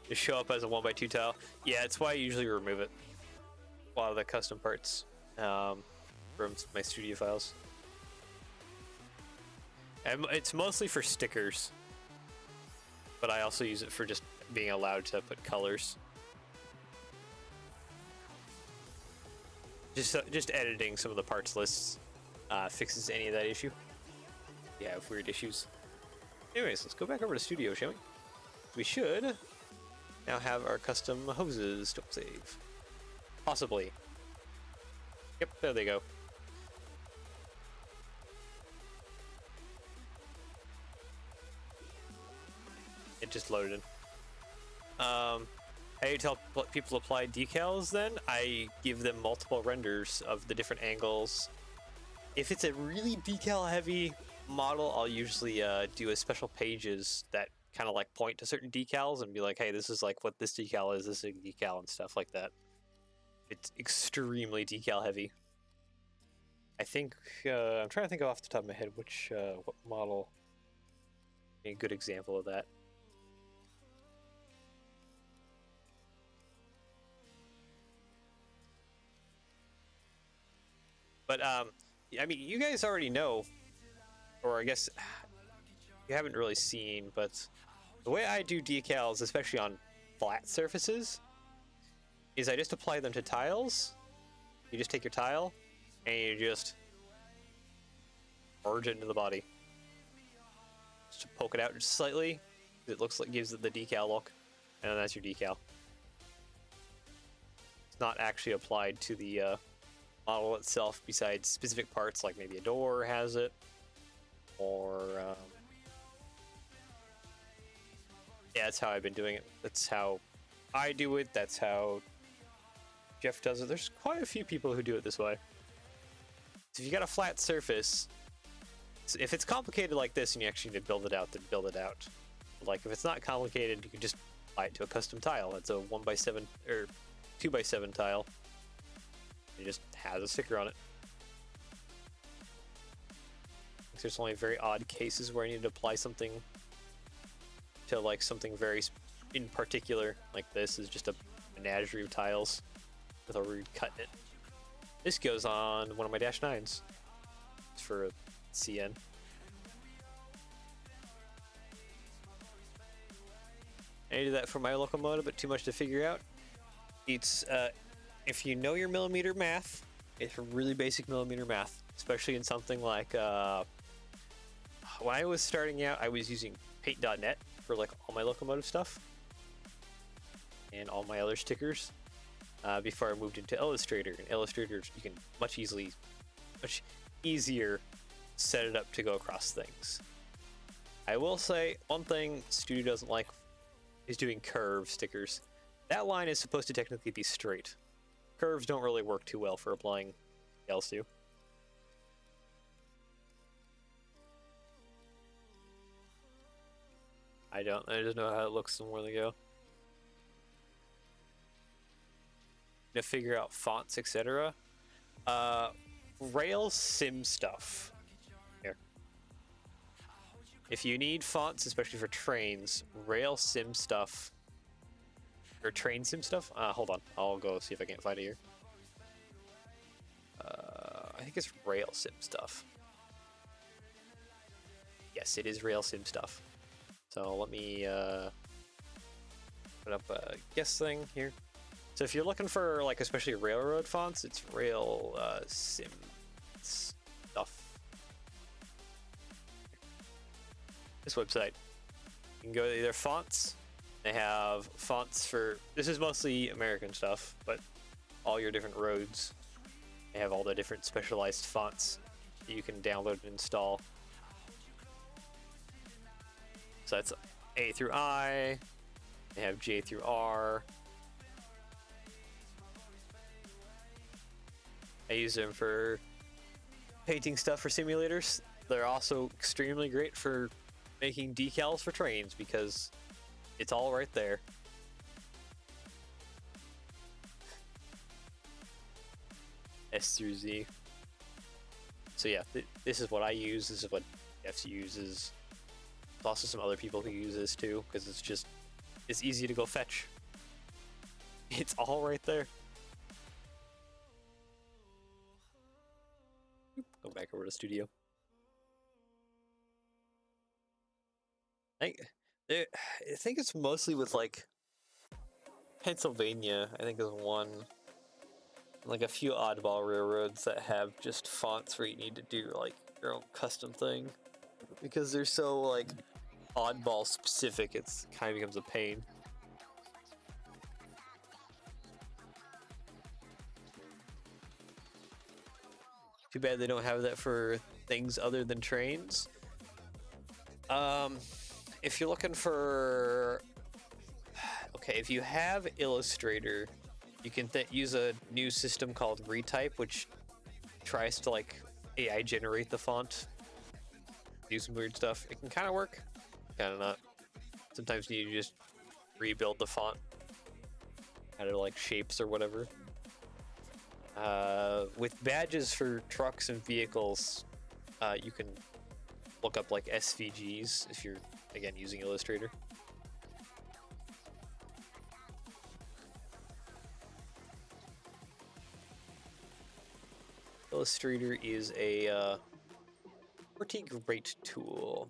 Just show up as a 1x2 tile. Yeah, it's why I usually remove it. A lot of the custom parts from my studio files. And it's mostly for stickers, but I also use it for just being allowed to put colors. Just editing some of the parts lists fixes any of that issue. Yeah, I have weird issues. Anyways, let's go back over to Studio, shall we? We should now have our custom hoses. Don't save. Possibly. Yep, there they go. It just loaded in. How do you tell people apply decals then? I give them multiple renders of the different angles. If it's a really decal heavy model, I'll usually do a special pages that kind of like point to certain decals and be like, hey, this is like what this decal is, this is a decal and stuff like that. It's extremely decal heavy. I think, I'm trying to think off the top of my head which, what model, a good example of that. But, I mean, you guys already know, or I guess you haven't really seen, but the way I do decals, especially on flat surfaces, is I just apply them to tiles. You just take your tile, and you just merge it into the body. Just poke it out just slightly. It looks like, gives it the decal look, and then that's your decal. It's not actually applied to the, model itself, besides specific parts like maybe a door has it, or yeah, that's how I've been doing it. That's how I do it. That's how Jeff does it. There's quite a few people who do it this way. So if you got a flat surface, if it's complicated like this and you actually need to build it out, then build it out. Like if it's not complicated, you can just apply it to a custom tile. It's a 1x7 or 2x7 tile. It just has a sticker on it. There's only very odd cases where I need to apply something to like something very in particular. Like this is just a menagerie of tiles with a rude cut in it. This goes on one of my Dash 9s. It's for a CN. I do that for my locomotive, but too much to figure out. It's if you know your millimeter math, it's really basic millimeter math, especially in something like when I was starting out, I was using paint.net for like all my locomotive stuff and all my other stickers before I moved into Illustrator. In Illustrator, you can much easier set it up to go across things. I will say one thing Studio doesn't like is doing curve stickers. That line is supposed to technically be straight. Curves don't really work too well for applying decals to. I just know how it looks and where they go. To figure out fonts, etc. Rail sim stuff. Here. If you need fonts, especially for trains, rail sim stuff. Or train sim stuff? Hold on. I'll go see if I can't find it here. I think it's rail sim stuff. Yes, it is rail sim stuff. So let me put up a guess thing here. So if you're looking for like especially railroad fonts, it's rail sim stuff. this website. You can go to either fonts. They have fonts for, this is mostly American stuff, but all your different roads. They have all the different specialized fonts that you can download and install. So that's A through I. They have J through R. I use them for painting stuff for simulators. They're also extremely great for making decals for trains because it's all right there. S through Z. So yeah, this is what I use. This is what Jeff's uses. There's also some other people who use this too, because it's easy to go fetch. It's all right there. Go back over to studio. I think it's mostly with like Pennsylvania. I think is one. Like a few oddball railroads that have just fonts where you need to do like your own custom thing, because they're so like oddball specific. It's kind of becomes a pain. Too bad they don't have that for things other than trains. If you're looking for, okay, if you have Illustrator, you can use a new system called Retype, which tries to like AI generate the font, do some weird stuff. It can kind of work, kind of not. Sometimes you need to just rebuild the font out of like shapes or whatever. With badges for trucks and vehicles, you can look up like SVGs if you're, again, using Illustrator. Illustrator is a pretty great tool,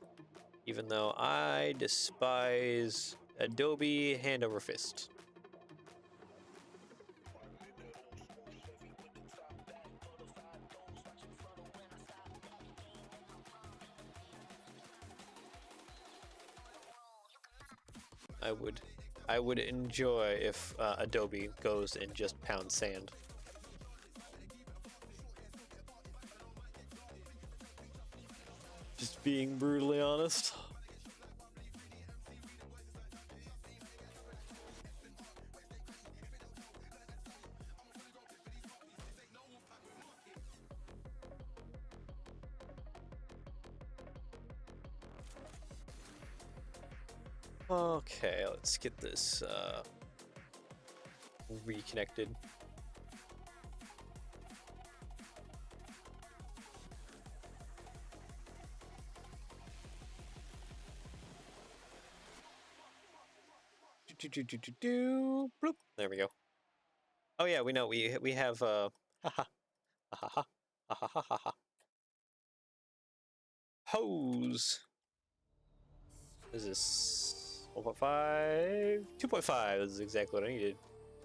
even though I despise Adobe hand over fist. I would enjoy if Adobe goes and just pounds sand. Just being brutally honest. Okay, let's get this reconnected. Bloop. There we go. Oh yeah, we know we have haha haha haha haha hose. What is this? 1.5, 2.5. This is exactly what I needed.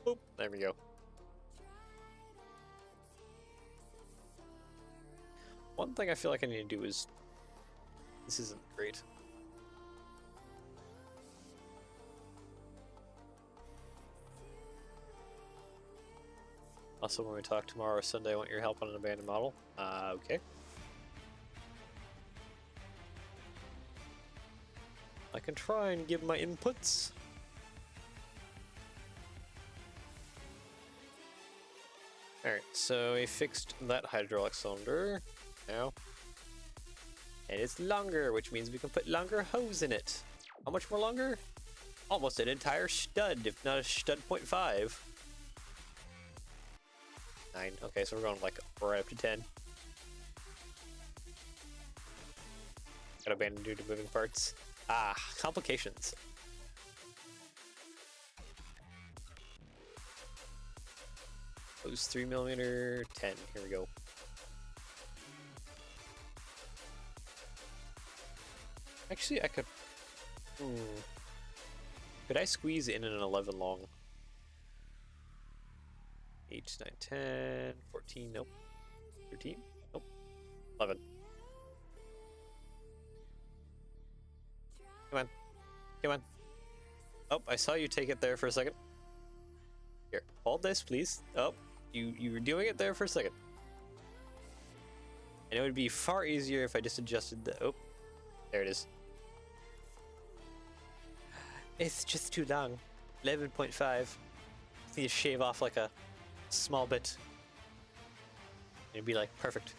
Boop. There we go. One thing I feel like I need to do is, this isn't great. Also, when we talk tomorrow or Sunday, I want your help on an abandoned model. Okay. I can try and give my inputs. Alright, so we fixed that hydraulic cylinder now. And it's longer, which means we can put longer hose in it. How much more longer? Almost an entire stud, if not a stud 0.5. 9. Okay, so we're going like right up to 10. Got abandoned due to moving parts. Ah, complications. Hose 3mm, 10. Here we go. Actually, I could. Could I squeeze in an 11 long? 8, 9, 10, 14, nope. 13, nope. 11. Come on. Come on. Oh, I saw you take it there for a second. Here, hold this, please. Oh, you were doing it there for a second. And it would be far easier if I just adjusted the... Oh, there it is. It's just too long. 11.5. Need to shave off like a small bit. It'd be like perfect.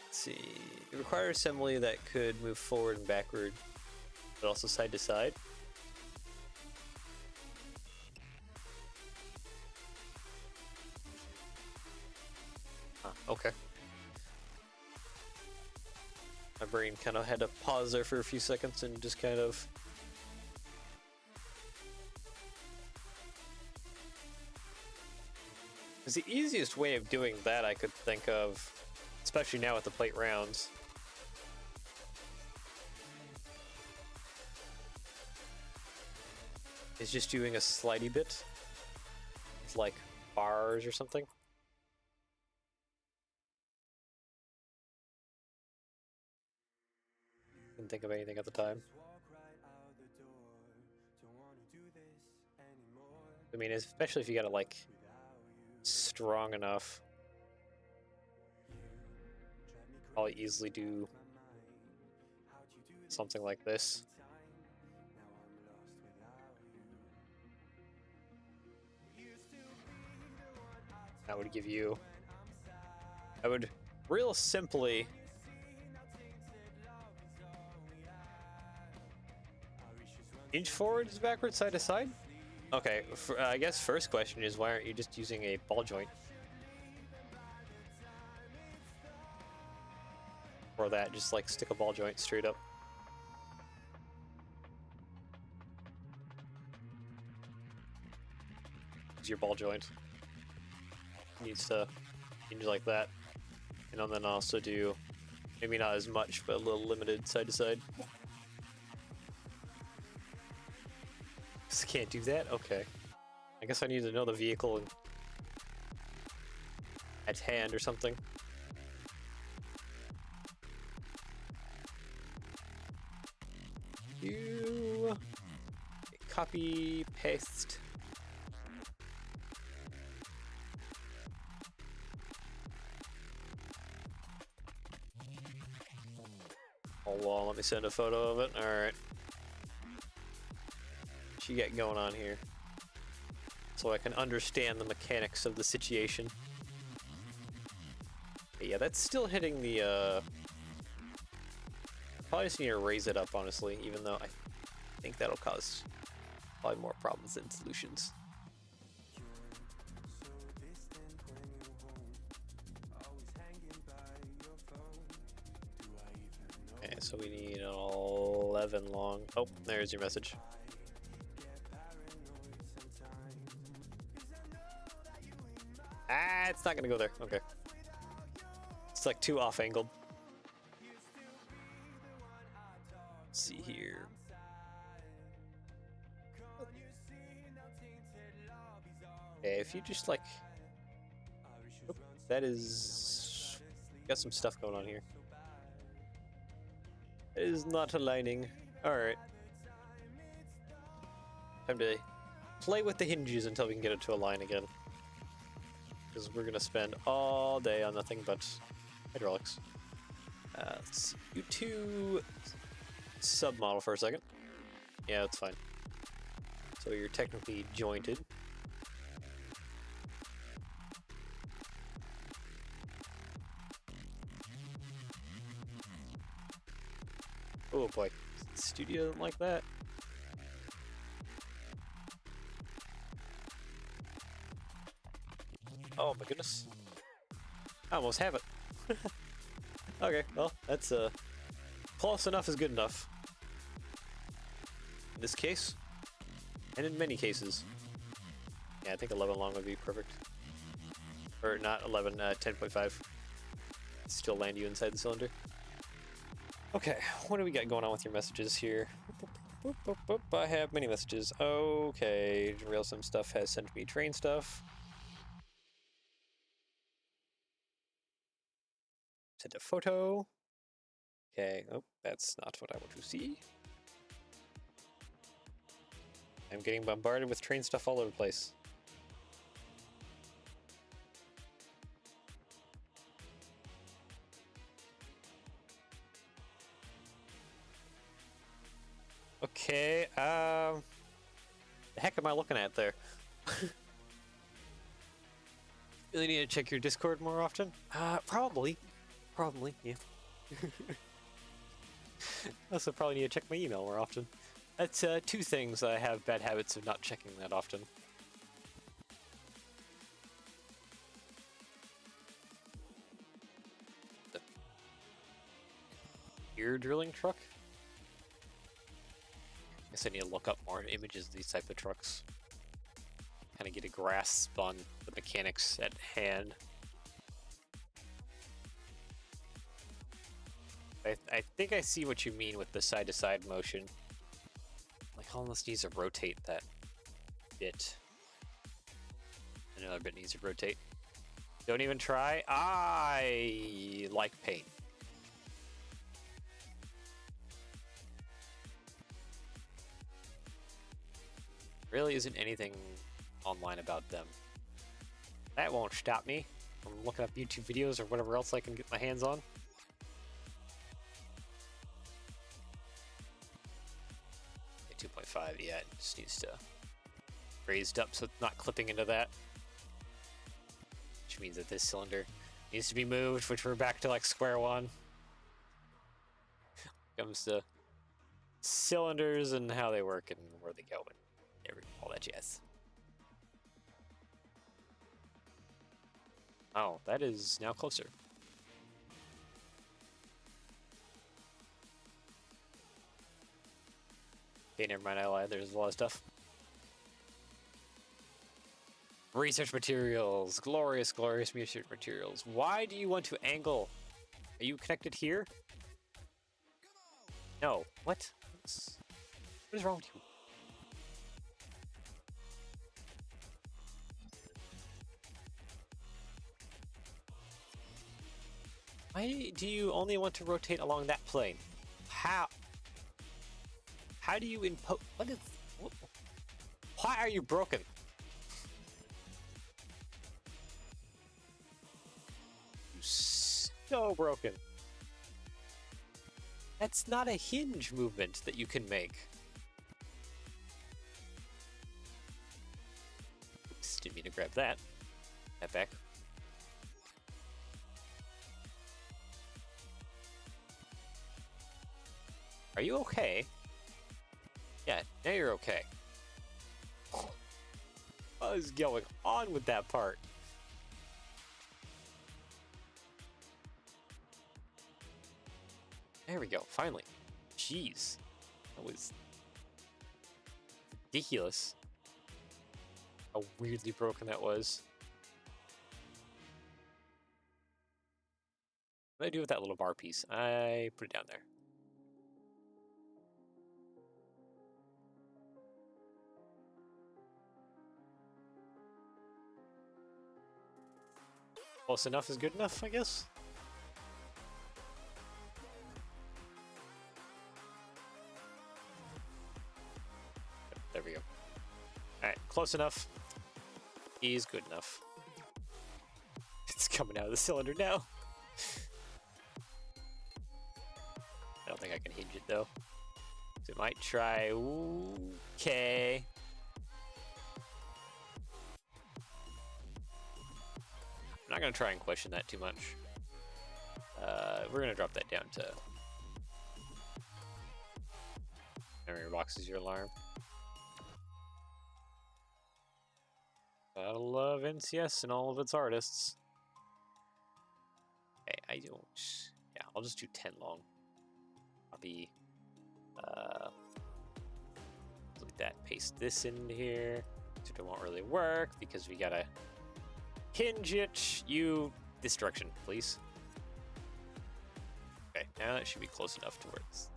Let's see. It requires assembly that could move forward and backward, but also side to side. Okay. My brain kind of had to pause there for a few seconds and just kind of... Because the easiest way of doing that I could think of, especially now with the plate rounds, is just doing a slidey bit with like bars or something. Didn't think of anything at the time. I mean, especially if you got it like strong enough, I'll easily do something like this. That would give you, I would real simply inch forwards, backwards, side to side? Okay, I guess first question is, why aren't you just using a ball joint? Or that, just like stick a ball joint straight up. Use your ball joint. Needs to hinge like that. And then also do, maybe not as much, but a little limited side to side. Just can't do that? Okay. I guess I need to know the vehicle and at hand or something. You copy, paste. Hold on, let me send a photo of it. Alright. What you got going on here? So I can understand the mechanics of the situation. But yeah, that's still hitting the, probably just need to raise it up, honestly, even though I think that'll cause probably more problems than solutions. Okay, so we need an 11 long. Oh, there's your message. Ah, it's not gonna go there. Okay. It's like too off-angled. Let's see here. Okay, if you just like... Oop, that is... Got some stuff going on here. It is not aligning. Alright. Time to play with the hinges until we can get it to align again. Because we're gonna spend all day on nothing but hydraulics. Let's see. You two submodel for a second. Yeah, that's fine. So you're technically jointed. Oh boy, the studio doesn't like that. Oh my goodness. I almost have it. Okay, well, that's close enough is good enough. In this case, and in many cases. Yeah, I think 11 long would be perfect. Or not 11, 10.5. Still land you inside the cylinder. Okay, what do we got going on with your messages here? Boop, boop, boop, boop. I have many messages. Okay, Railsim stuff has sent me train stuff. Send a photo. Okay, oh, that's not what I want to see. I'm getting bombarded with train stuff all over the place. Okay, the heck am I looking at there? Really need to check your Discord more often? Probably, yeah. Also probably need to check my email more often. That's two things I have bad habits of not checking that often. The ear drilling truck? Guess I need to look up more images of these type of trucks. Kind of get a grasp on the mechanics at hand. I think I see what you mean with the side-to-side motion. Like almost needs to rotate that bit. Another bit needs to rotate. Don't even try. I like pain. Really isn't anything online about them. That won't stop me from looking up YouTube videos or whatever else I can get my hands on. Okay, 2.5, yeah, it just needs to raised up so it's not clipping into that. Which means that this cylinder needs to be moved, which we're back to like square one. Comes to cylinders and how they work and where they go and all that jazz. Oh, that is now closer. Okay, never mind, I lied. There's a lot of stuff. Research materials. Glorious, glorious research materials. Why do you want to angle? Are you connected here? No. What? What is wrong with you? Why do you only want to rotate along that plane? How? How do you impose? What is? What? Why are you broken? You so broken. That's not a hinge movement that you can make. Oops, didn't mean to grab that. That back. Are you okay? Yeah, now you're okay. What is going on with that part? There we go, finally. Jeez. That was ridiculous. How weirdly broken that was. What do I do with that little bar piece? I put it down there. Close enough is good enough, I guess. There we go. Alright, close enough. Is good enough. It's coming out of the cylinder now. I don't think I can hinge it though. So it might try. Okay. I'm not gonna try and question that too much. We're gonna drop that down to memory box is your alarm. Gotta love NCS and all of its artists. Okay, I don't. Yeah, I'll just do 10 long. Copy. Delete that. Paste this in here. So it won't really work because we gotta hinge it. You this direction, please. Okay, now that should be close enough to where it's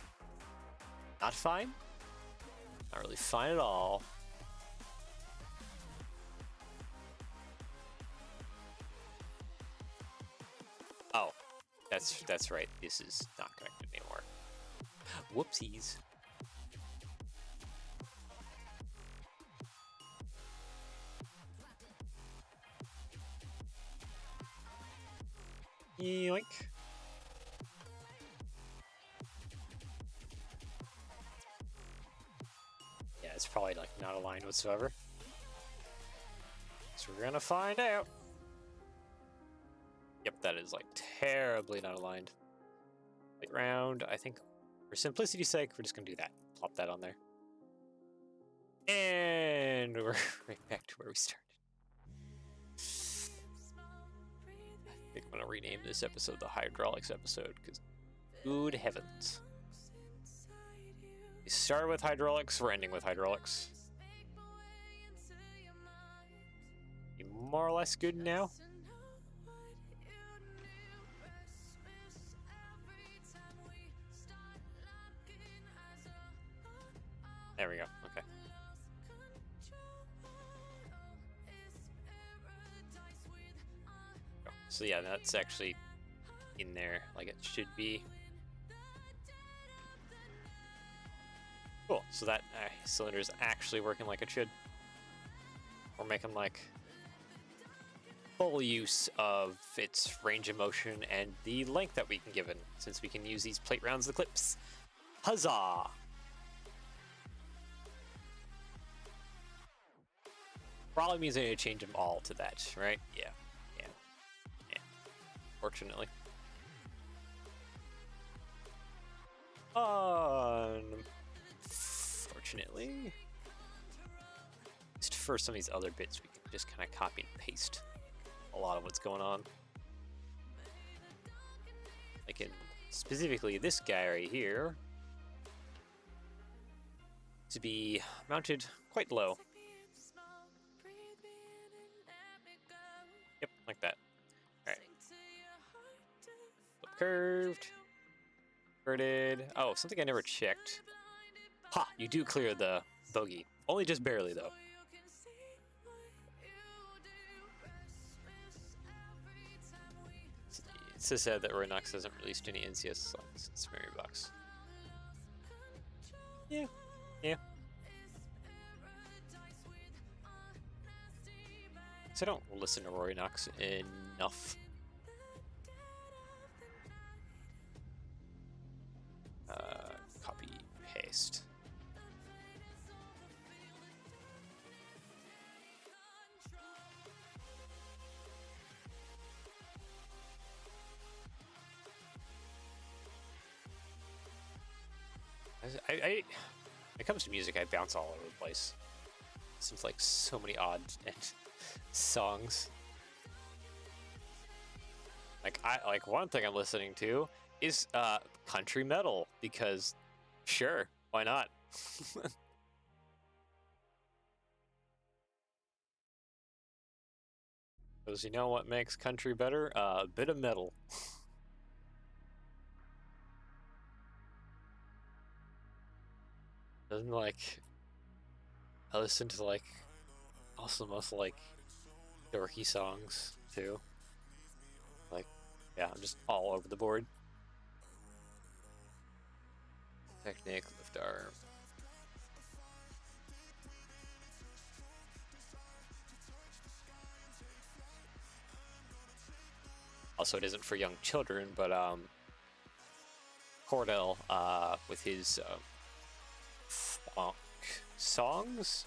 not fine. Not really fine at all. Oh, That's right. This is not connected anymore. Whoopsies. Yoink. Yeah, it's probably like not aligned whatsoever. So we're gonna find out. Yep, that is like terribly not aligned. Right round, I think for simplicity's sake, we're just gonna do that. Plop that on there. And we're right back to where we started. I think I'm gonna rename this episode the hydraulics episode, because good heavens. We started with hydraulics, we're ending with hydraulics. You more or less good now? There we go, okay. So yeah, that's actually in there like it should be. Cool, so that cylinder is actually working like it should. We're making like full use of its range of motion and the length that we can give it, since we can use these plate rounds of the clips. Huzzah! Probably means I need to change them all to that, right? Yeah. Fortunately. Unfortunately. Just for some of these other bits, we can just kind of copy and paste a lot of what's going on. Like in specifically this guy right here to be mounted quite low. Yep, like that. Alright. Curved. Inverted. Oh, something I never checked. Ha! You do clear the bogey. Only just barely, though. It's so sad that Roynox hasn't released any NCS songs since Mary Box. Yeah. So I don't listen to Roynox enough. Copy, paste. When it comes to music, I bounce all over the place. Seems like so many odd songs. Like one thing I'm listening to is country metal, because sure, why not? Because you know what makes country better? A bit of metal. Doesn't like I listen to like also most like dorky songs too. Like, yeah, I'm just all over the board. Technique, lift arm. Also, it isn't for young children, but Cordell with his funk songs,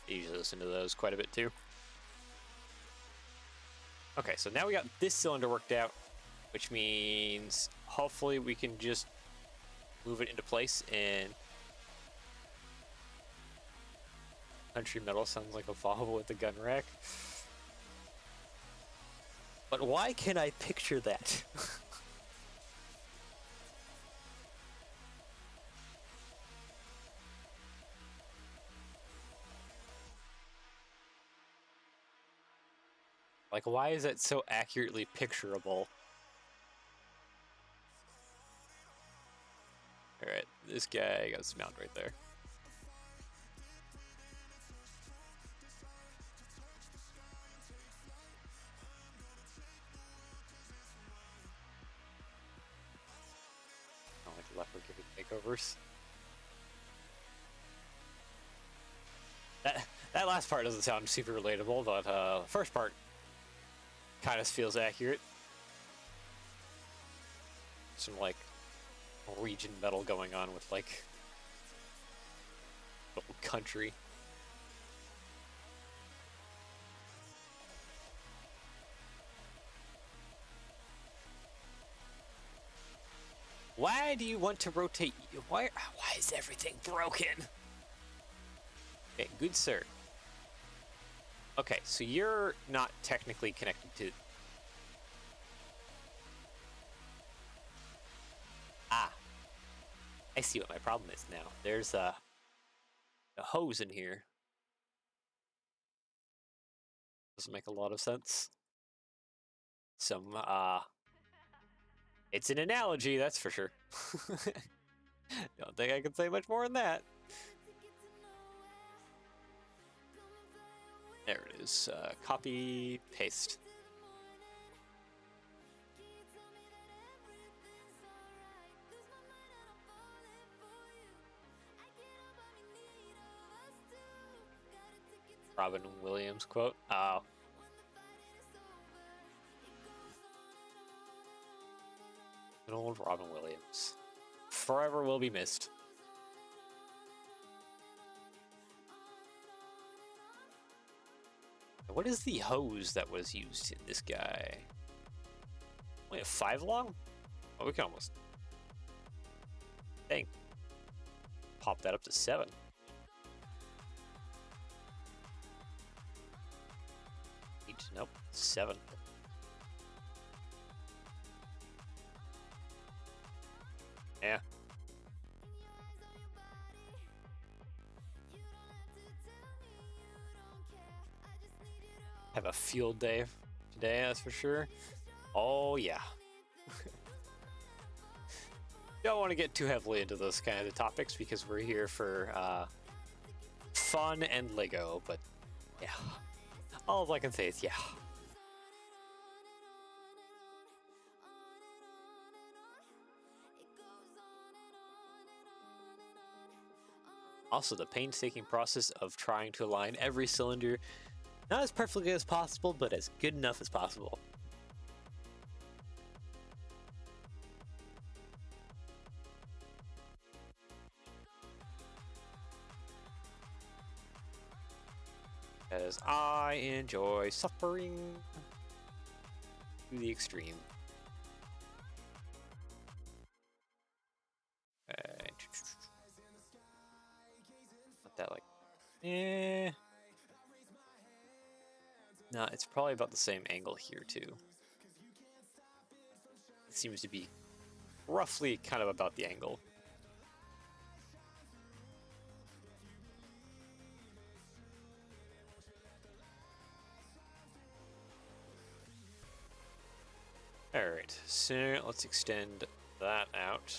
I usually listen to those quite a bit too. Okay, so now we got this cylinder worked out, which means hopefully we can just move it into place. And country metal sounds like a Volvo with a gun rack. But why can I picture that? Like, why is that so accurately picturable? Alright, this guy got his mount right there. takeovers. That last part doesn't sound super relatable, but the first part kind of feels accurate. Some like region metal going on with like little country. Why do you want to rotate? Why is everything broken? Okay, good sir. Okay, so you're not technically connected to... Ah. I see what my problem is now. There's a hose in here. Doesn't make a lot of sense. It's an analogy, that's for sure. Don't think I can say much more than that. There it is. Copy, paste. Robin Williams quote. Oh. Good old Robin Williams. Forever will be missed. What is the hose that was used in this guy? Only a 5 long? Oh, we can almost... Dang. Pop that up to 7. Nope, 7. Yeah. Have a field day today, that's for sure. Oh, yeah. Don't want to get too heavily into those kind of topics because we're here for fun and Lego, but yeah. All I can say is yeah. Also, the painstaking process of trying to align every cylinder, not as perfectly as possible, but as good enough as possible. As I enjoy suffering to the extreme. Put that like, no, it's probably about the same angle here too. It seems to be roughly kind of about the angle. Alright, so let's extend that out.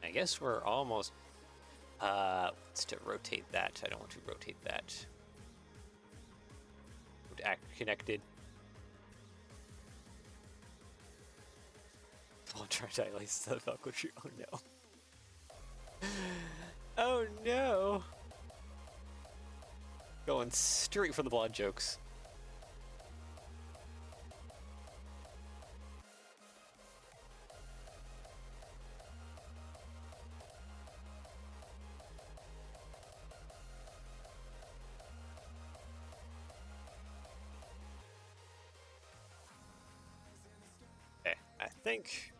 I guess we're almost... let's to rotate that. I don't want to rotate that. Would act connected. I'll try to dilate the Velcro tree. Oh no. Oh no! Going straight for the blood jokes. I think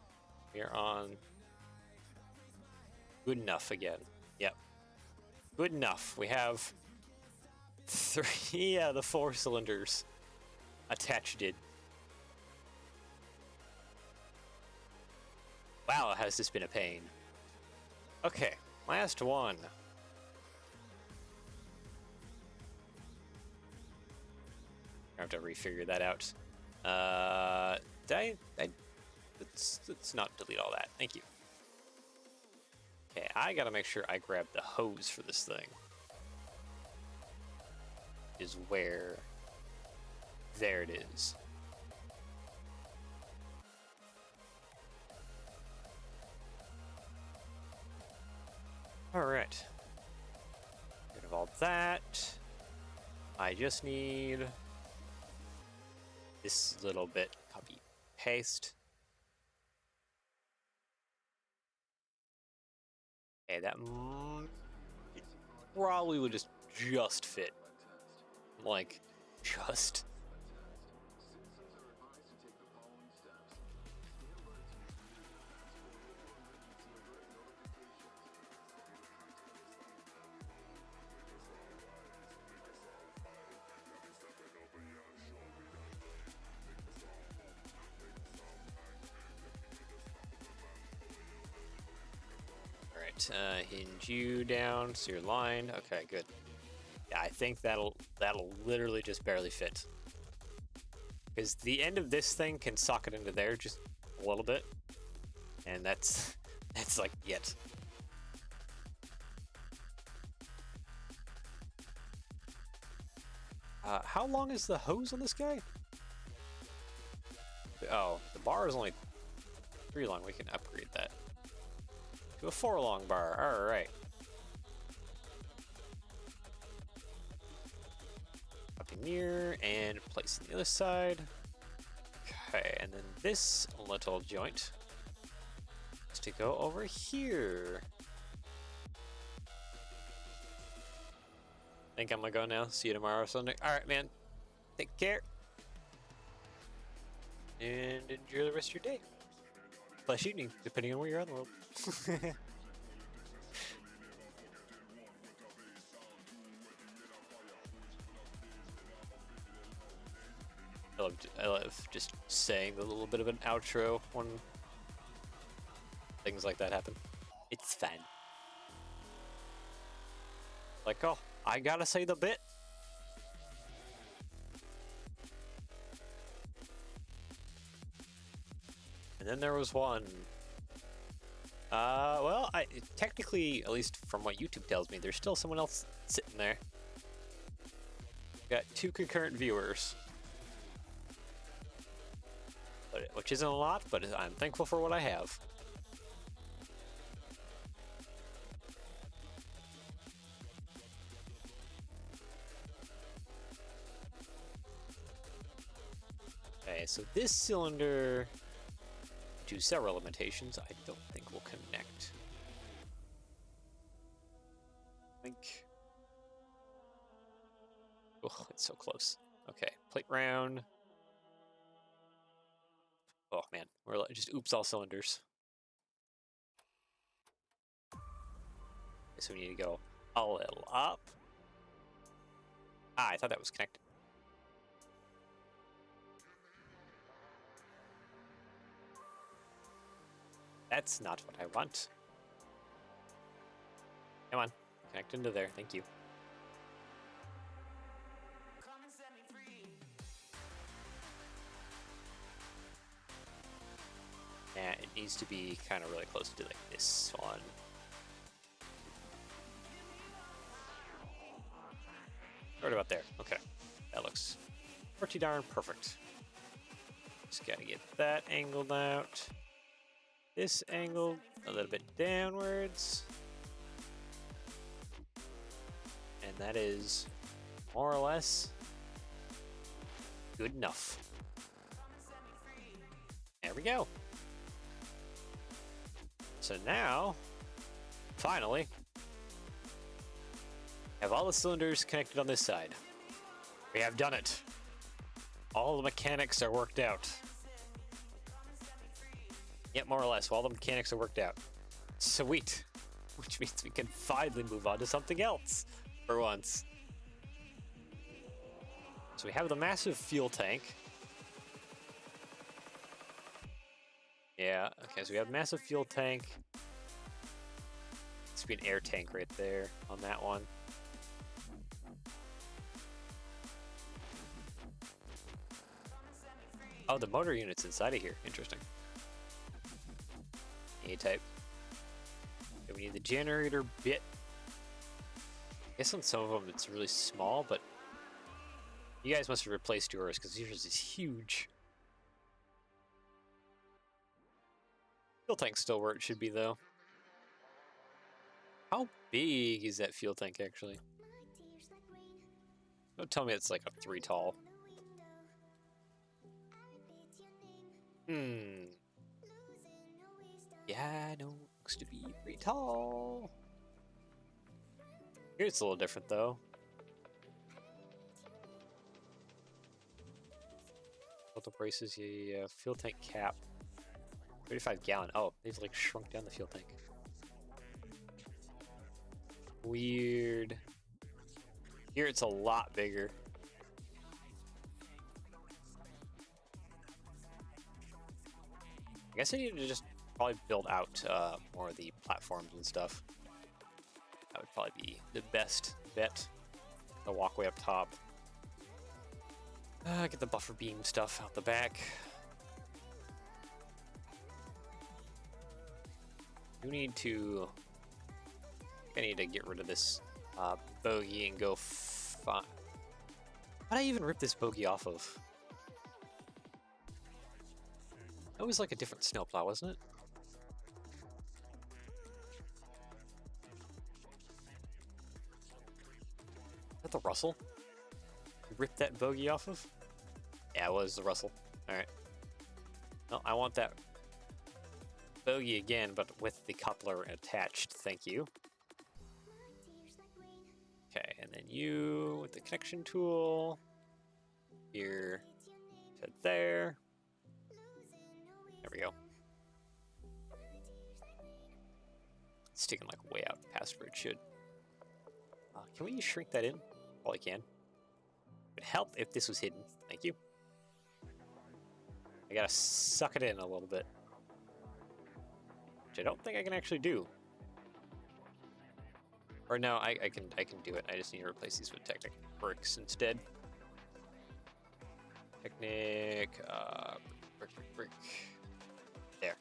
we're on good enough again. Yep. Good enough. We have 3 of the 4 cylinders attached. Wow, has this been a pain. Okay, last one. I have to refigure that out. Let's not delete all that. Thank you. Okay, I gotta make sure I grab the hose for this thing. Is where... There it is. All right. Rid of all that. I just need this little bit. Copy, paste. Okay, that probably would just fit. Like, just. Alright, hinge you down so you're lined. Okay, good. Yeah, I think that'll literally just barely fit. Because the end of this thing can socket into there just a little bit. And that's like it. How long is the hose on this guy? Oh, the bar is only 3 long. We can upgrade that to a 4 long bar. All right. Up in here and place on the other side. Okay, and then this little joint is to go over here. I think I'm gonna go now. See you tomorrow, Sunday. All right, man. Take care. And enjoy the rest of your day. Slash evening, depending on where you're in the world. I love just saying a little bit of an outro when things like that happen. It's fun. Like, oh, I gotta say the bit. And then there was one. Well, technically, at least from what YouTube tells me, there's still someone else sitting there. Got 2 concurrent viewers. Which isn't a lot, but I'm thankful for what I have. Okay, so this cylinder, due to several limitations, I don't think will connect. Oh, it's so close. Okay, plate round. Oh man, we're just oops all cylinders. So we need to go a little up. Ah, I thought that was connected. That's not what I want. Come on, connect into there, thank you. Yeah, it needs to be kind of really close to like this one. Right about there. Okay, that looks pretty darn perfect. Just gotta get that angled out. This angled a little bit downwards. And that is more or less good enough. There we go. So now, finally, have all the cylinders connected on this side. We have done it. All the mechanics are worked out. Yep, more or less, all the mechanics are worked out. Sweet. Which means we can finally move on to something else, for once. So we have the massive fuel tank. Yeah, okay, so we have massive fuel tank. This would be an air tank right there on that one. Oh, the motor unit's inside of here. Interesting. A-type. Okay, we need the generator bit. I guess on some of them it's really small, but you guys must have replaced yours because yours is huge. Fuel tank's still where it should be, though. How big is that fuel tank actually? Don't tell me it's like a 3 tall. Yeah, no, looks to be 3 tall. Here it's a little different though. Filter braces, yeah. Fuel tank cap. 35 gallon. Oh, they've like shrunk down the fuel tank. Weird. Here it's a lot bigger. I guess I need to just probably build out more of the platforms and stuff. That would probably be the best bet. The walkway up top. Get the buffer beam stuff out the back. I need to get rid of this bogey and go fine. How'd I even rip this bogey off of? That was like a different snowplow, wasn't it? Is that the Russell? You ripped that bogey off of? Yeah, it was the Russell. Alright. Well, I want that bogey again, but with the coupler attached. Thank you. Okay, and then you with the connection tool. Here to there. There we go. It's sticking like way out past where it should. Can we shrink that in? All I can. It would help if this was hidden. Thank you. I gotta suck it in a little bit. Which I don't think I can actually do. Or no, I can do it. I just need to replace these with Technic bricks instead. Technic, brick. There.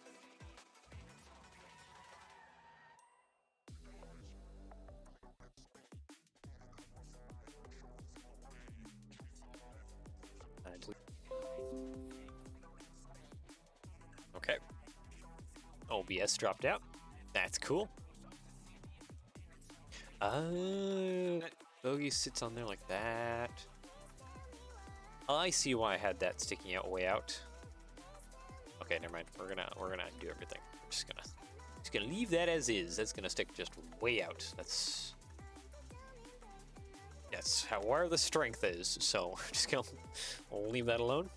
Okay. OBS dropped out. That's cool. Bogey sits on there like that. I see why I had that sticking out way out. Okay, never mind. We're gonna do everything. We're just gonna leave that as is. That's gonna stick just way out. That's how where the strength is. So we're just gonna leave that alone.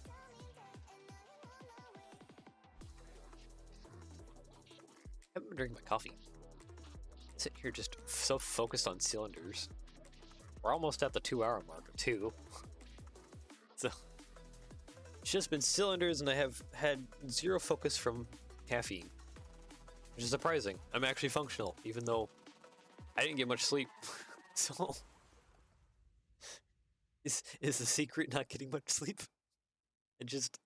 I haven't been drinking my coffee. Sitting here just so focused on cylinders. We're almost at the 2-hour mark too. So it's just been cylinders, and I have had zero focus from caffeine, which is surprising. I'm actually functional, even though I didn't get much sleep. So is the secret not getting much sleep? It just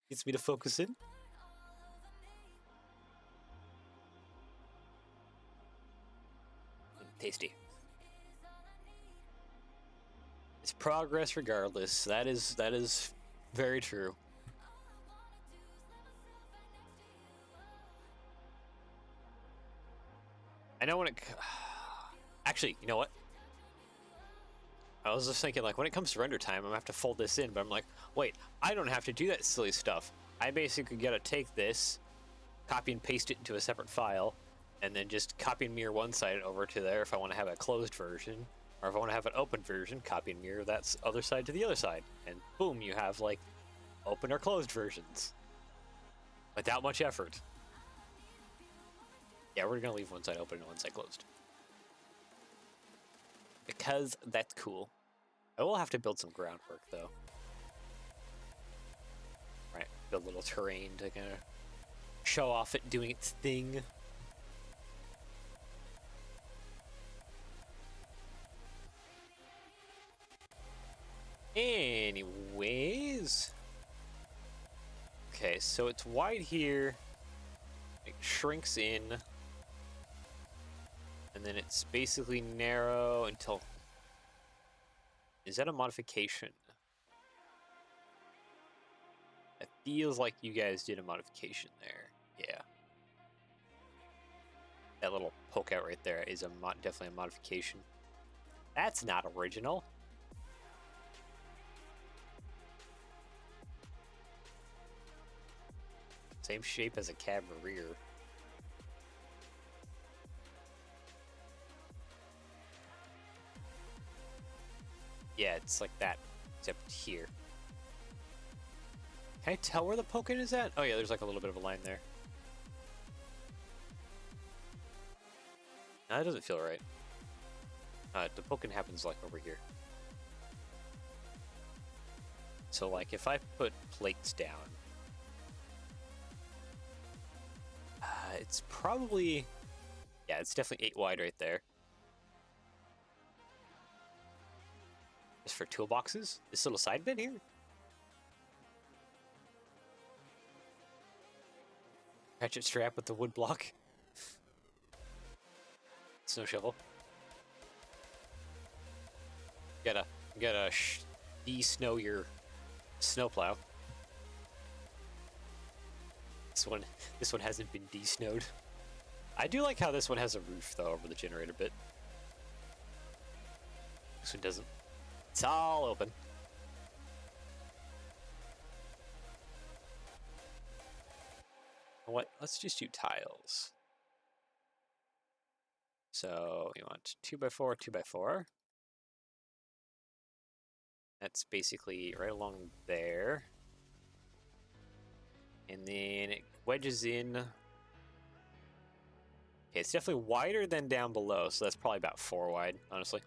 gets me to focus in. Tasty. It's progress regardless. That is very true. I know when it actually, you know what? I was just thinking, like, when it comes to render time, I'm gonna have to fold this in, but I'm like, wait, I don't have to do that silly stuff. I basically gotta take this, copy and paste it into a separate file, and then just copy and mirror one side over to there if I want to have a closed version, or if I want to have an open version, copy and mirror that other side to the other side, and boom, you have like open or closed versions without much effort. Yeah, we're gonna leave one side open and one side closed because that's cool. I will have to build some groundwork though. Right, build a little terrain to kind of show off it doing its thing. Anyways, okay, so it's wide here, it shrinks in, and then it's basically narrow until, is that a modification? It feels like you guys did a modification there, yeah. That little poke out right there is definitely a modification. That's not original. Same shape as a Cavalier. Yeah, it's like that, except here. Can I tell where the poke-in is at? Oh yeah, there's like a little bit of a line there. No, that doesn't feel right. The poke-in happens like over here. So like if I put plates down, it's probably, yeah, it's definitely 8 wide right there. Just for toolboxes? This little side bit here? Ratchet strap with the wood block. Snow shovel. Gotta de-snow your snowplow. This one hasn't been de-snowed. I do like how this one has a roof though over the generator bit. This one doesn't. It's all open. What? Let's just do tiles. So we want 2x4, 2x4. That's basically right along there. And then it wedges in. Okay, it's definitely wider than down below, so that's probably about 4 wide, honestly.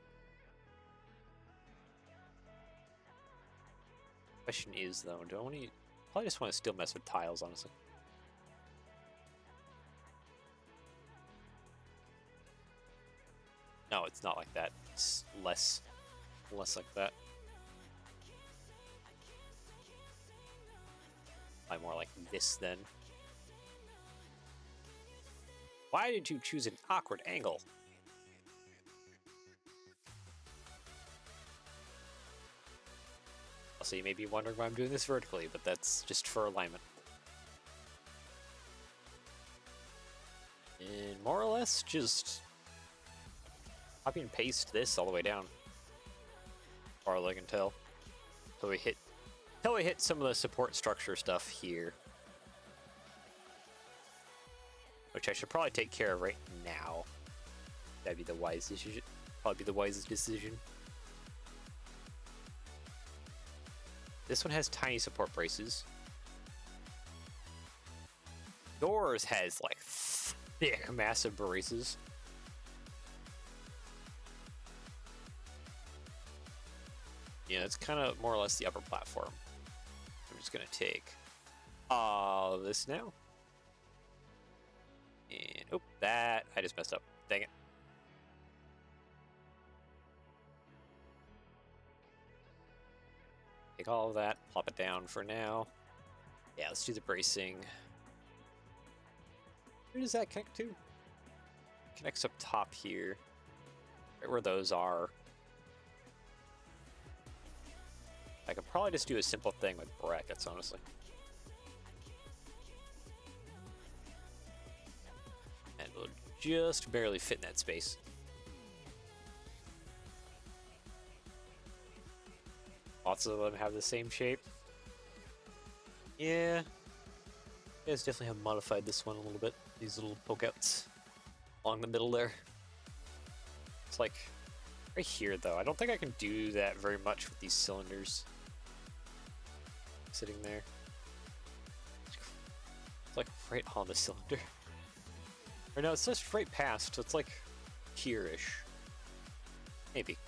Question is though, do I want to? Probably just want to still mess with tiles, honestly. No, it's not like that. It's less like that. Probably more like this then. Why did you choose an awkward angle? Also, you may be wondering why I'm doing this vertically, but that's just for alignment. And more or less, just copy and paste this all the way down, as far as I can tell. So we hit some of the support structure stuff here, which I should probably take care of right now. That'd be the wise decision. Probably be the wisest decision. This one has tiny support braces. Yours has like thick, massive braces. Yeah, it's kind of more or less the upper platform. I'm just gonna take all of this now. And oh, that I just messed up. Dang it. Take all of that, plop it down for now. Yeah, let's do the bracing. Where does that connect to? Connects up top here, right where those are. I could probably just do a simple thing with brackets, honestly. And we'll just barely fit in that space. Lots of them have the same shape. Yeah. You guys definitely have modified this one a little bit. These little poke outs along the middle there. It's like right here though. I don't think I can do that very much with these cylinders sitting there. It's like right on the cylinder. Or no, it's just right past. So it's like here-ish. Maybe.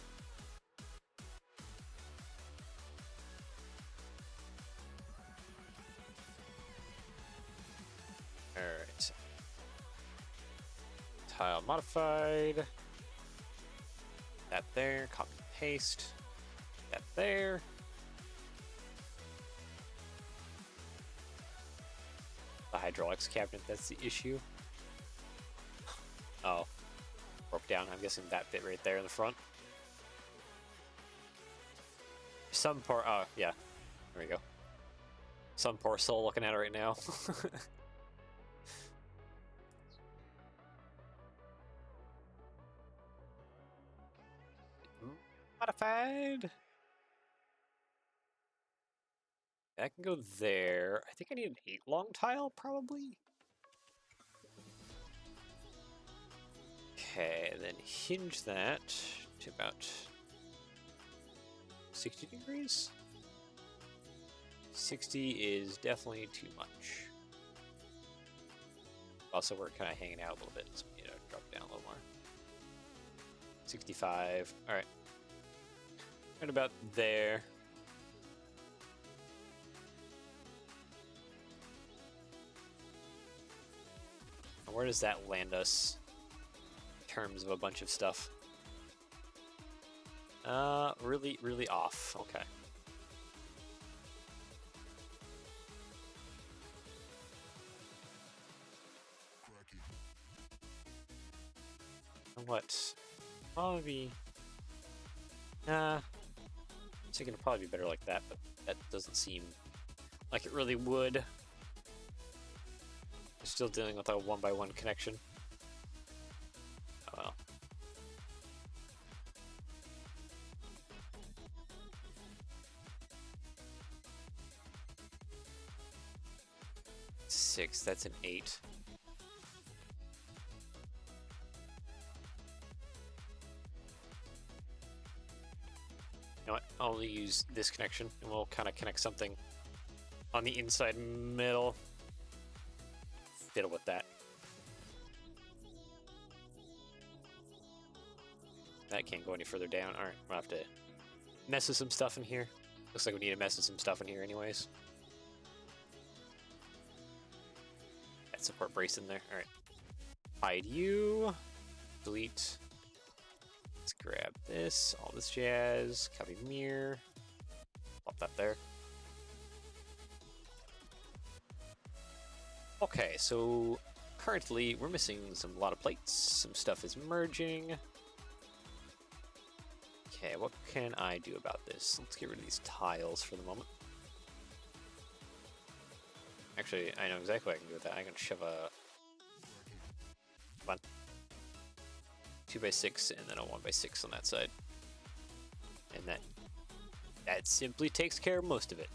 Alright. Tile modified. That there. Copy paste. That there. The hydraulics cabinet, that's the issue. Oh. Broke down. I'm guessing that bit right there in the front. Some poor... Oh, yeah. There we go. Some poor soul looking at it right now. Modified. That can go there. I think I need an 8 long tile, probably. Okay, then hinge that to about 60 degrees. 60 is definitely too much. Also, we're kind of hanging out a little bit, so we need to drop it down a little more. 65. All right. Right about there. And where does that land us in terms of a bunch of stuff? Really, really off. Okay. And what? Probably. I think it'll probably be better like that, but that doesn't seem like it really would. We're still dealing with a 1x1 connection. Oh well. Six, that's an 8. You know what? I'll only use this connection and we'll kind of connect something on the inside middle. Fiddle with that. That can't go any further down. Alright, we'll have to mess with some stuff in here. Looks like we need to mess with some stuff in here anyways. That support brace in there. Alright. Hide you. Delete. Let's grab this. All this jazz. Copy mirror. Pop that there. Okay, so currently we're missing a lot of plates. Some stuff is merging. Okay, what can I do about this? Let's get rid of these tiles for the moment. Actually, I know exactly what I can do with that. I can shove a 2x6 and then a 1x6 on that side. And that simply takes care of most of it.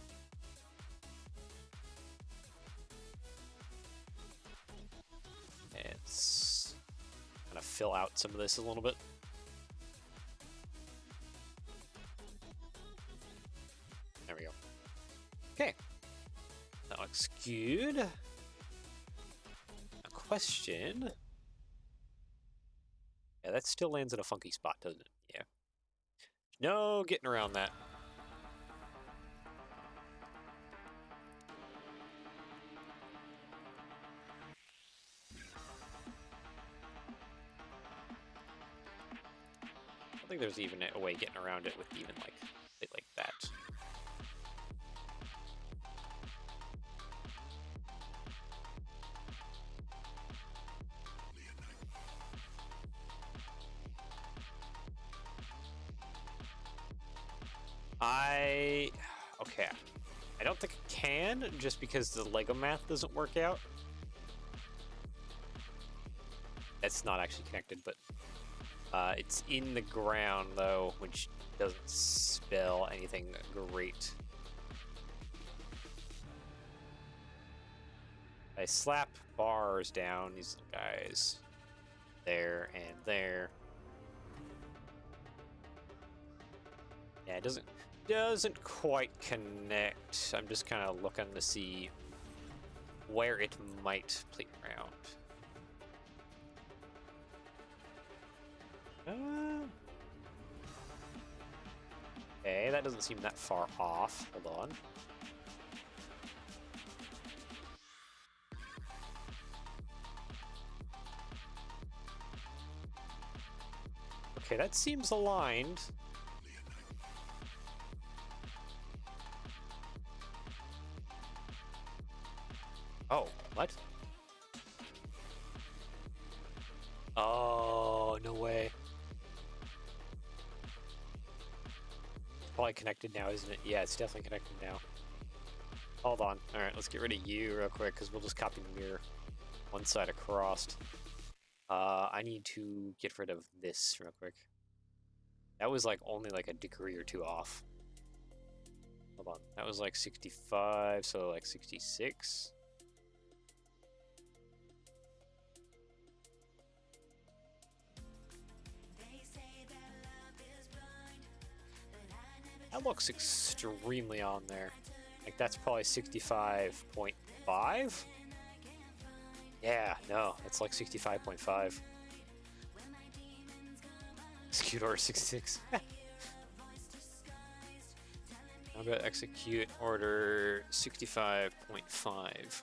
Let's kind of fill out some of this a little bit. There we go. Okay. That looks good. A question. Yeah, that still lands in a funky spot, doesn't it? Yeah. No getting around that. I don't think there's even a way getting around it with even like it like that. Okay. I don't think I can, just because the Lego math doesn't work out. That's not actually connected, but it's in the ground, though, which doesn't spell anything great. I slap bars down, these little guys, there and there. Yeah, it doesn't quite connect. I'm just kind of looking to see where it might play around. Okay, that doesn't seem that far off. Hold on. Okay, that seems aligned. Oh, what? Oh, no way. Probably connected now, isn't it? Yeah, it's definitely connected now. Hold on. Alright, let's get rid of you real quick, because we'll just copy the mirror one side across. I need to get rid of this real quick. That was like only like a degree or two off. Hold on. That was like 65, so like 66. That looks extremely on there. Like that's probably 65.5. Yeah, no, it's like 65.5. Execute order 66. I'm gonna execute order 65.5.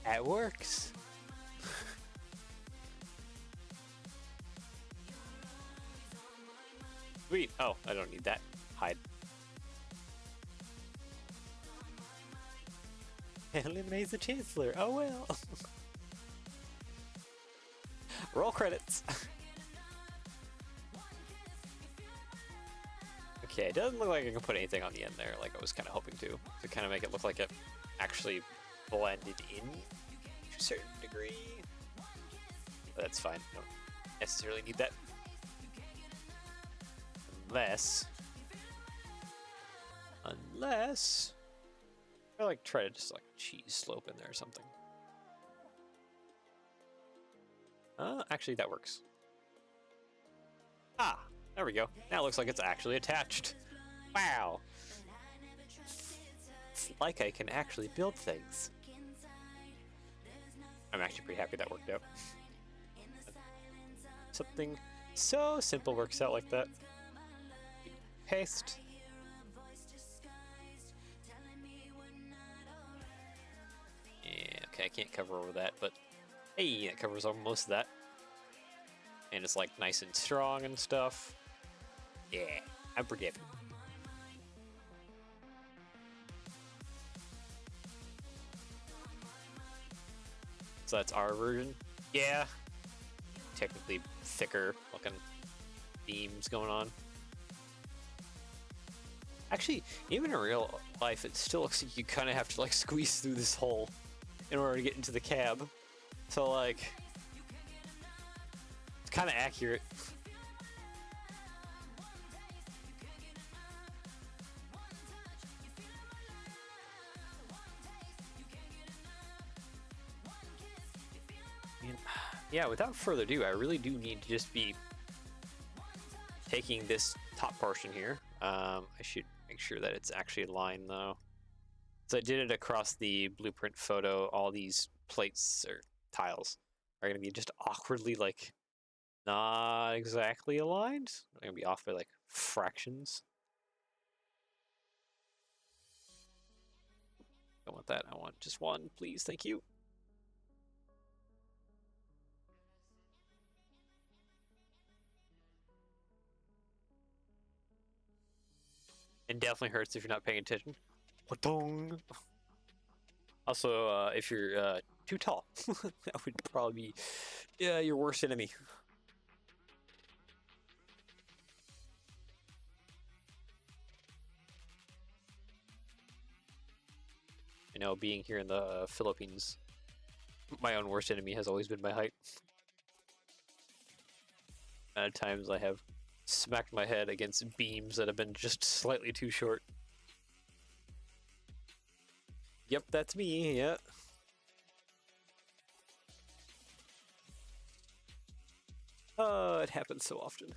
That works. Sweet. Oh, I don't need that. Hide. Eliminates the Chancellor. Oh well. Roll credits. Okay, it doesn't look like I can put anything on the end there, like I was kind of hoping to kind of make it look like it actually blended in to a certain degree. But that's fine. Don't necessarily need that. Unless I like try to just like cheese slope in there or something. Actually that works. Ah, there we go. Now it looks like it's actually attached. Wow. It's like I can actually build things. I'm actually pretty happy that worked out. Something so simple works out like that. Paste. Yeah, okay, I can't cover over that, but hey, it covers over most of that. And it's like nice and strong and stuff. Yeah, I'm pretty happy. So that's our version. Yeah. Technically thicker looking beams going on. Actually, even in real life, it still looks like you kind of have to like squeeze through this hole in order to get into the cab. So like, it's kind of accurate. Yeah, without further ado, I really do need to just be taking this top portion here. I should make sure that it's actually aligned though. So I did it across the blueprint photo. All these plates or tiles are going to be just awkwardly like not exactly aligned. They're going to be off by like fractions. I don't want that. I want just one, please. Thank you. It definitely hurts if you're not paying attention. Also, if you're too tall, that would probably be your worst enemy. You know, being here in the Philippines, my own worst enemy has always been my height. At times I have smacked my head against beams that have been just slightly too short. Yep, that's me, yeah. It happens so often.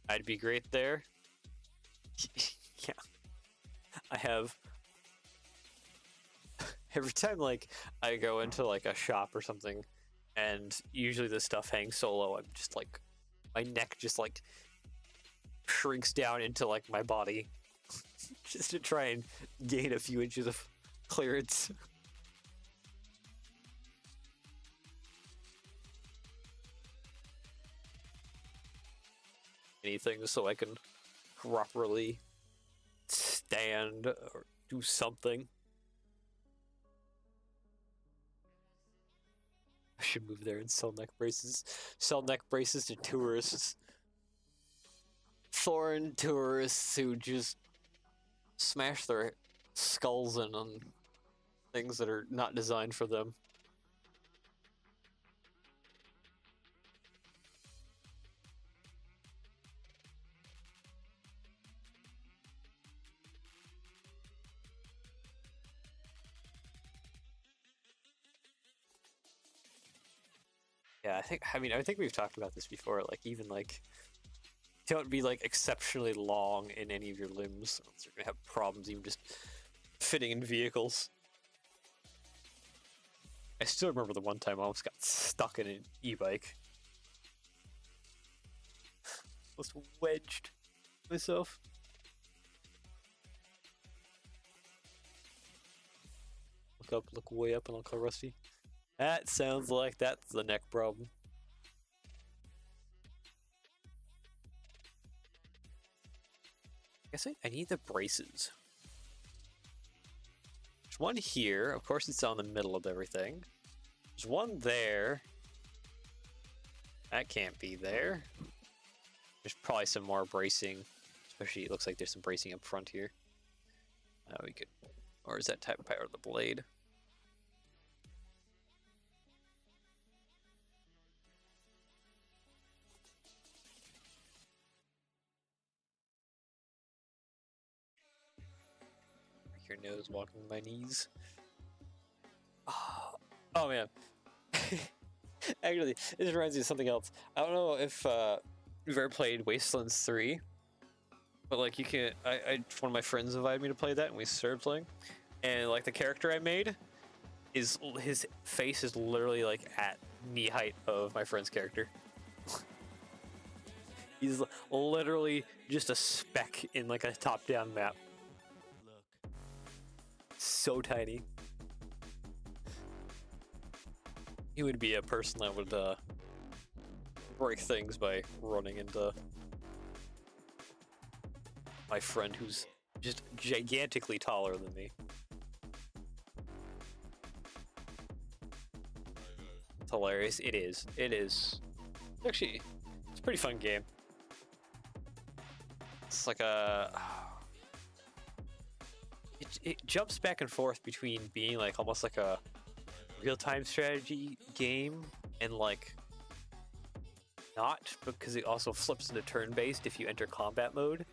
I'd be great there. Yeah. I have... Every time, like, I go into, like, a shop or something, and usually the stuff hangs so low, I'm just, like... My neck just, like, shrinks down into, like, my body. Just to try and gain a few inches of clearance. Anything so I can properly stand or do something. I should move there and sell neck braces. Sell neck braces to tourists. foreign tourists who just smash their skulls in on things that are not designed for them. Yeah, I think we've talked about this before, like even like don't be like exceptionally long in any of your limbs, else you're gonna have problems even just fitting in vehicles. I still remember the one time I almost got stuck in an e-bike. Almost wedged myself. Look up, look way up, and I'll call Rusty. That sounds like that's the neck problem. I guess I need the braces. There's one here. Of course, it's on the middle of everything. There's one there. That can't be there. There's probably some more bracing. Especially, it looks like there's some bracing up front here. We could... Or is that type of power of the blade? Your nose walking my knees. Oh man. Actually, this reminds me of something else. I don't know if you've ever played Wastelands 3, but like you can. One of my friends invited me to play that, and we started playing. And like the character I made, his face is literally like at knee height of my friend's character. He's literally just a speck in like a top-down map. So tiny. He would be a person that would break things by running into my friend who's just gigantically taller than me. It's hilarious. It is. It is. Actually, it's a pretty fun game. It's like a... It jumps back and forth between being like almost like a real-time strategy game and like not, because it also flips into turn-based if you enter combat mode.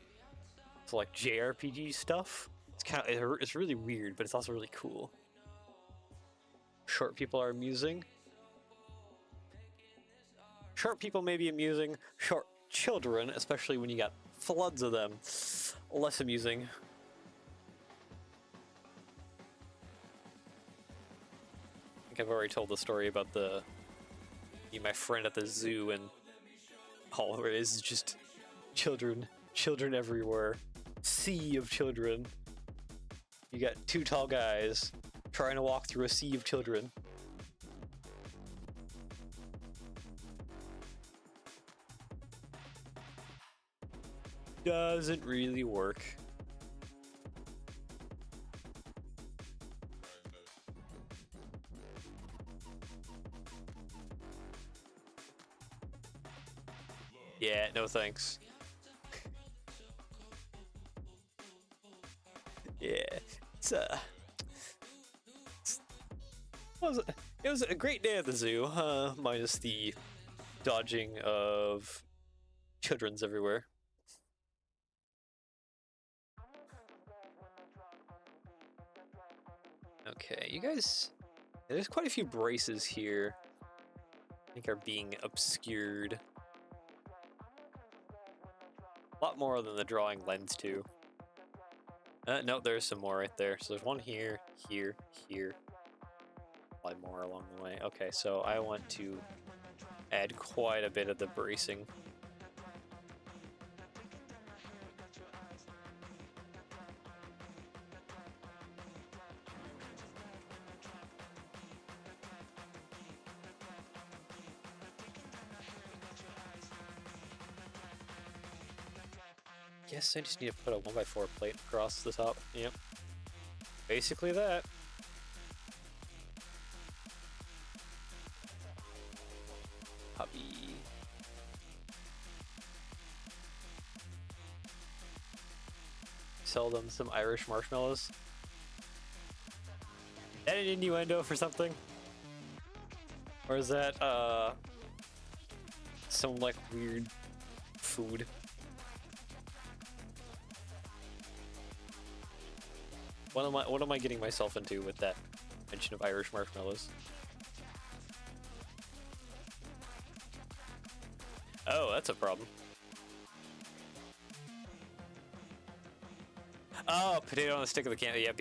So like JRPG stuff. It's kind of, it's really weird, but it's also really cool. Short people are amusing. Short people may be amusing. Short children, especially when you got floods of them, less amusing. I've already told the story about my friend at the zoo, and all it is just children everywhere, sea of children. You got two tall guys trying to walk through a sea of children. Doesn't really work. Yeah, no thanks. Yeah, it was a great day at the zoo, minus the dodging of children's everywhere. Okay, you guys, there's quite a few braces here. I think are being obscured. A lot more than the drawing lends to. No, there's some more right there. So there's one here, here, here. Probably more along the way. Okay, so I want to add quite a bit of the bracing. Guess I just need to put a 1x4 plate across the top. Yep. Basically that. Copy. sell them some Irish marshmallows. Is that an innuendo for something? Or is that some like weird food? What am I getting myself into with that mention of Irish marshmallows? Oh, that's a problem. Oh, potato on the stick of the can. Yep.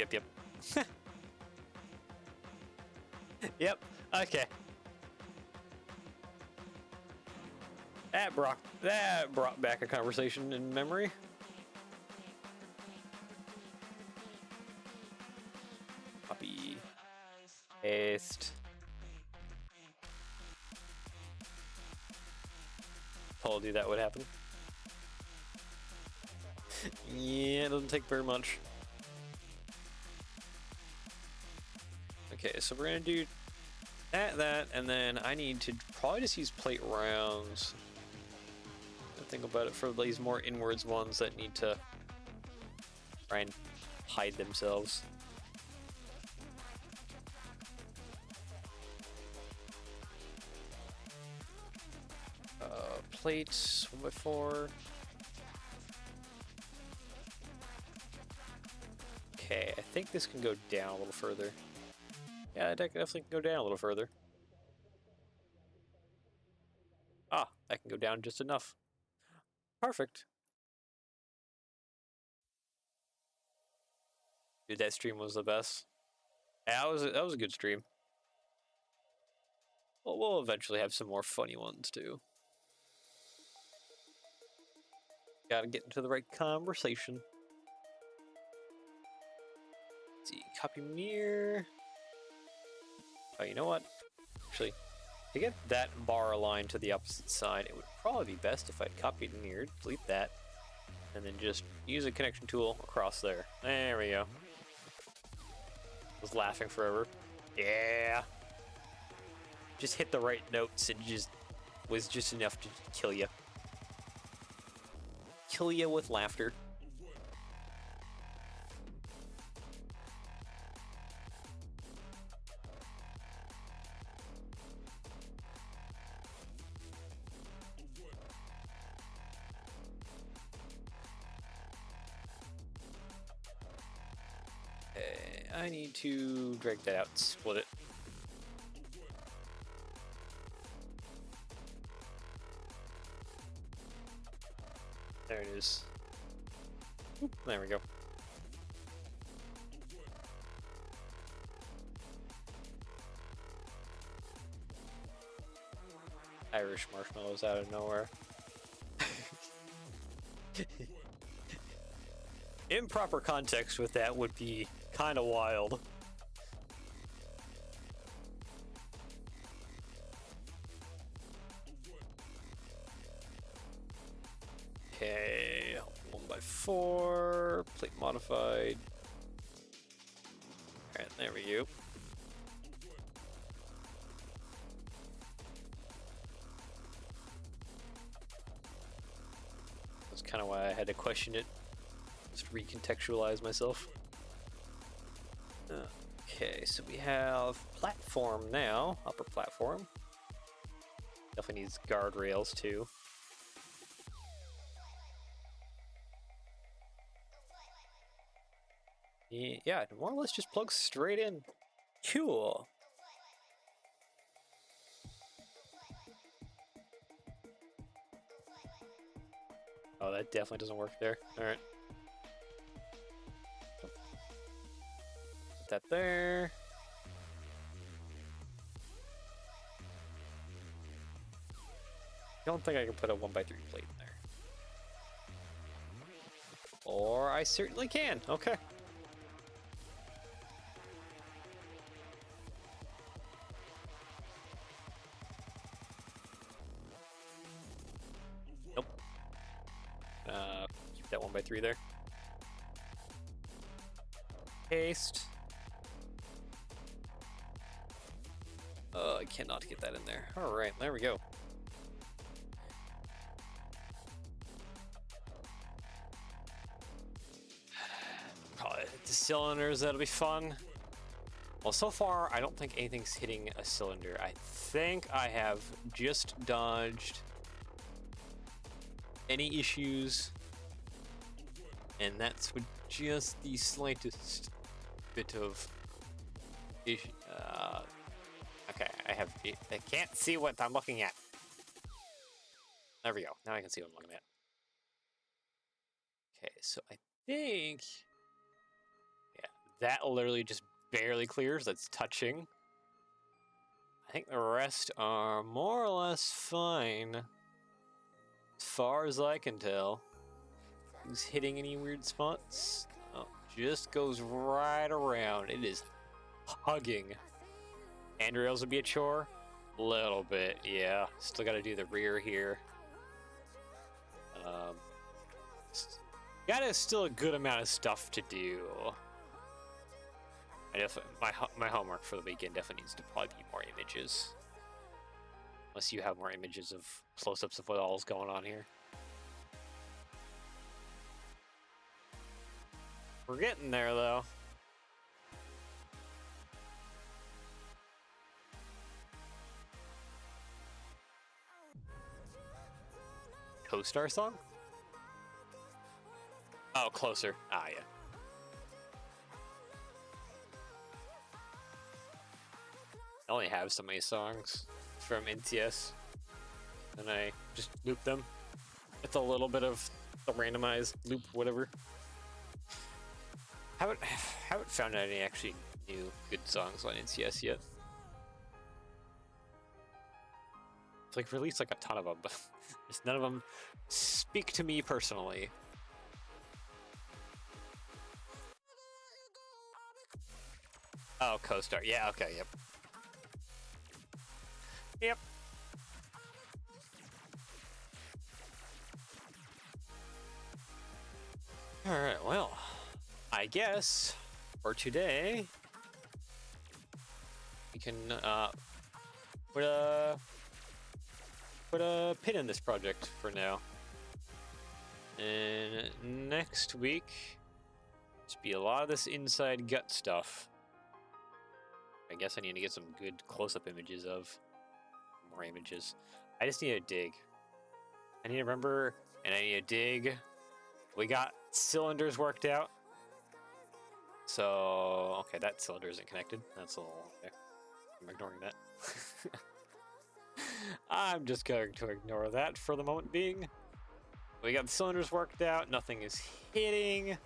Yep. Okay. That brought back a conversation in memory. Copy. Paste. Told you that would happen. Yeah, it doesn't take very much. Okay, so we're gonna do that, and then I need to probably just use plate rounds. Think about it for these more inwards ones that need to try and hide themselves. Plates 1x4. Okay, I think this can go down a little further. Yeah, it definitely can go down a little further. Ah, that can go down just enough. Perfect. Dude, that stream was the best. Yeah, that was a good stream. Well, we'll eventually have some more funny ones too. Gotta get into the right conversation. Let's see, copy mirror. Oh, you know what? Actually, to get that bar aligned to the opposite side, it would probably be best if I copied and mirrored, delete that, and then just use a connection tool across there. There we go. Was laughing forever. Yeah. Just hit the right notes and was just enough to kill you. Kill you with laughter. Okay, I need to drag that out, split it. There it is. Oop, there we go. Irish marshmallows out of nowhere. Improper context with that would be kind of wild. Okay, 1x4, plate modified. Alright, there we go. That's kind of why I had to question it. Just recontextualize myself. Okay, so we have platform now, upper platform. Definitely needs guardrails too. Yeah, more or less just plug straight in. Cool. Oh, that definitely doesn't work there. Alright. Put that there. Don't think I can put a 1x3 plate in there. Or I certainly can. Okay. Nope. Keep that 1x3 there. Paste. I cannot get that in there. Alright, there we go. cylinders, that'll be fun. Well, so far, I don't think anything's hitting a cylinder. I think I have just dodged any issues, and that's with just the slightest bit of issue. Okay, I can't see what I'm looking at. There we go. Now I can see what I'm looking at. Okay, so I think, yeah, that literally just barely clears. That's touching. I think the rest are more or less fine, as far as I can tell. Who's hitting any weird spots? Oh, just goes right around. It is hugging. Handrails would be a chore. Little bit, yeah. Still got to do the rear here. Got still a good amount of stuff to do. I definitely, my homework for the weekend definitely needs to probably be more images. Unless you have more images of close-ups of what all's going on here. We're getting there, though. Co-star song? Oh, Closer. Ah, yeah. I only have so many songs from NCS, and I just loop them with a little bit of the randomized loop, whatever. Haven't found any actually new good songs on NCS yet. It's like released like a ton of them, but just none of them speak to me personally. Oh, co-star. Yeah, okay, yep. Yep. Alright, well, I guess for today we can put a pin in this project for now. And next week, just be a lot of this inside gut stuff. I guess I need to get some good close-up images of more images. I just need to dig. I need to remember, and I need to dig. We got cylinders worked out. So, okay, that cylinder isn't connected. That's a little, okay. I'm ignoring that. I'm just going to ignore that for the moment being. We got the cylinders worked out. Nothing is hitting.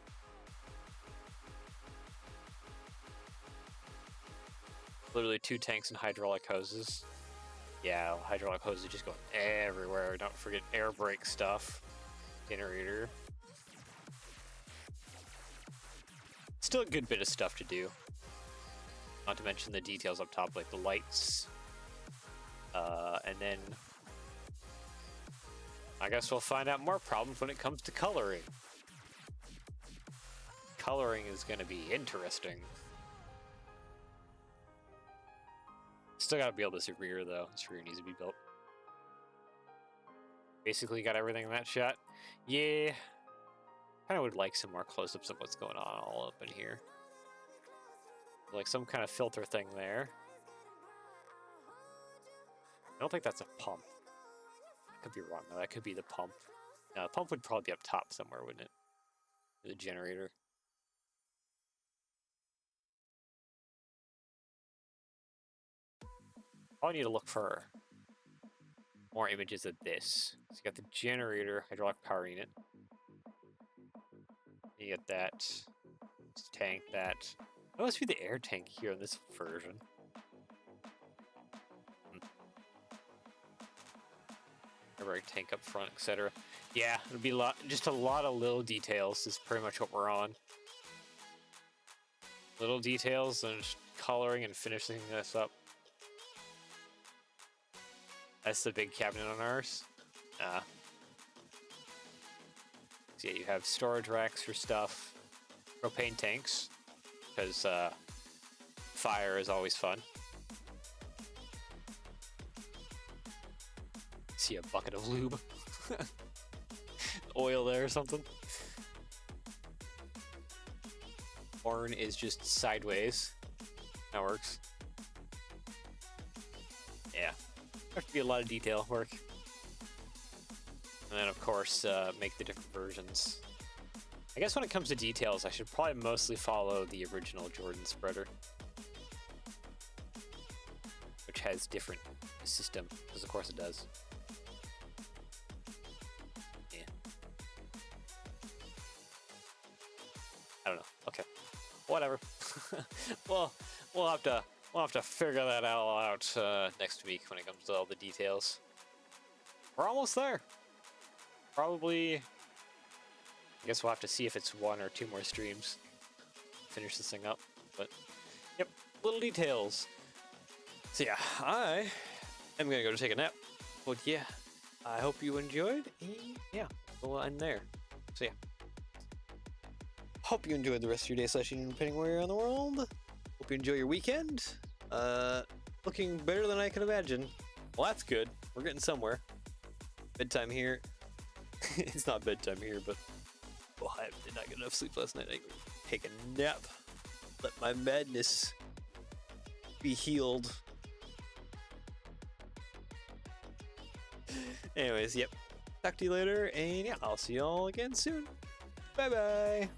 Literally 2 tanks and hydraulic hoses. Yeah, hydraulic hoses just going everywhere. Don't forget air brake stuff. Generator. Still a good bit of stuff to do. Not to mention the details up top, like the lights. And then I guess we'll find out more problems when it comes to coloring. Coloring is going to be interesting. Still gotta be able to see rear though. This rear needs to be built. Basically got everything in that shot. Yeah. Kinda would like some more close-ups of what's going on all up in here. Like some kind of filter thing there. I don't think that's a pump. I could be wrong though. That could be the pump. No, the pump would probably be up top somewhere, wouldn't it? The generator. Probably need to look for more images of this. So you got the generator, hydraulic power unit. You get that tank, that must be the air tank here in this version. Air tank up front, etc. Yeah, it'll be just a lot of little details is pretty much what we're on. Little details and just coloring and finishing this up. That's the big cabinet on ours. So yeah, you have storage racks for stuff, propane tanks, because fire is always fun. See a bucket of lube, oil there or something. barn is just sideways. That works. Yeah, have to be a lot of detail work. And then of course, make the different versions. I guess when it comes to details, I should probably mostly follow the original Jordan spreader, which has different system, because of course it does. Yeah. I don't know. Okay. Whatever. well, we'll have to figure that all out next week when it comes to all the details. We're almost there. Probably. I guess we'll have to see if it's 1 or 2 more streams. Finish this thing up. But yep, little details. So yeah, I am gonna go to take a nap. But yeah, I hope you enjoyed. And yeah, we'll end there. So yeah. Hope you enjoyed the rest of your day / evening, depending where you're in the world. Hope you enjoy your weekend. Looking better than I could imagine. Well, that's good. We're getting somewhere. Bedtime here. It's not bedtime here, but well, I did not get enough sleep last night. I take a nap. Let my madness be healed. Anyways, yep. Talk to you later, and yeah, I'll see y'all again soon. Bye bye.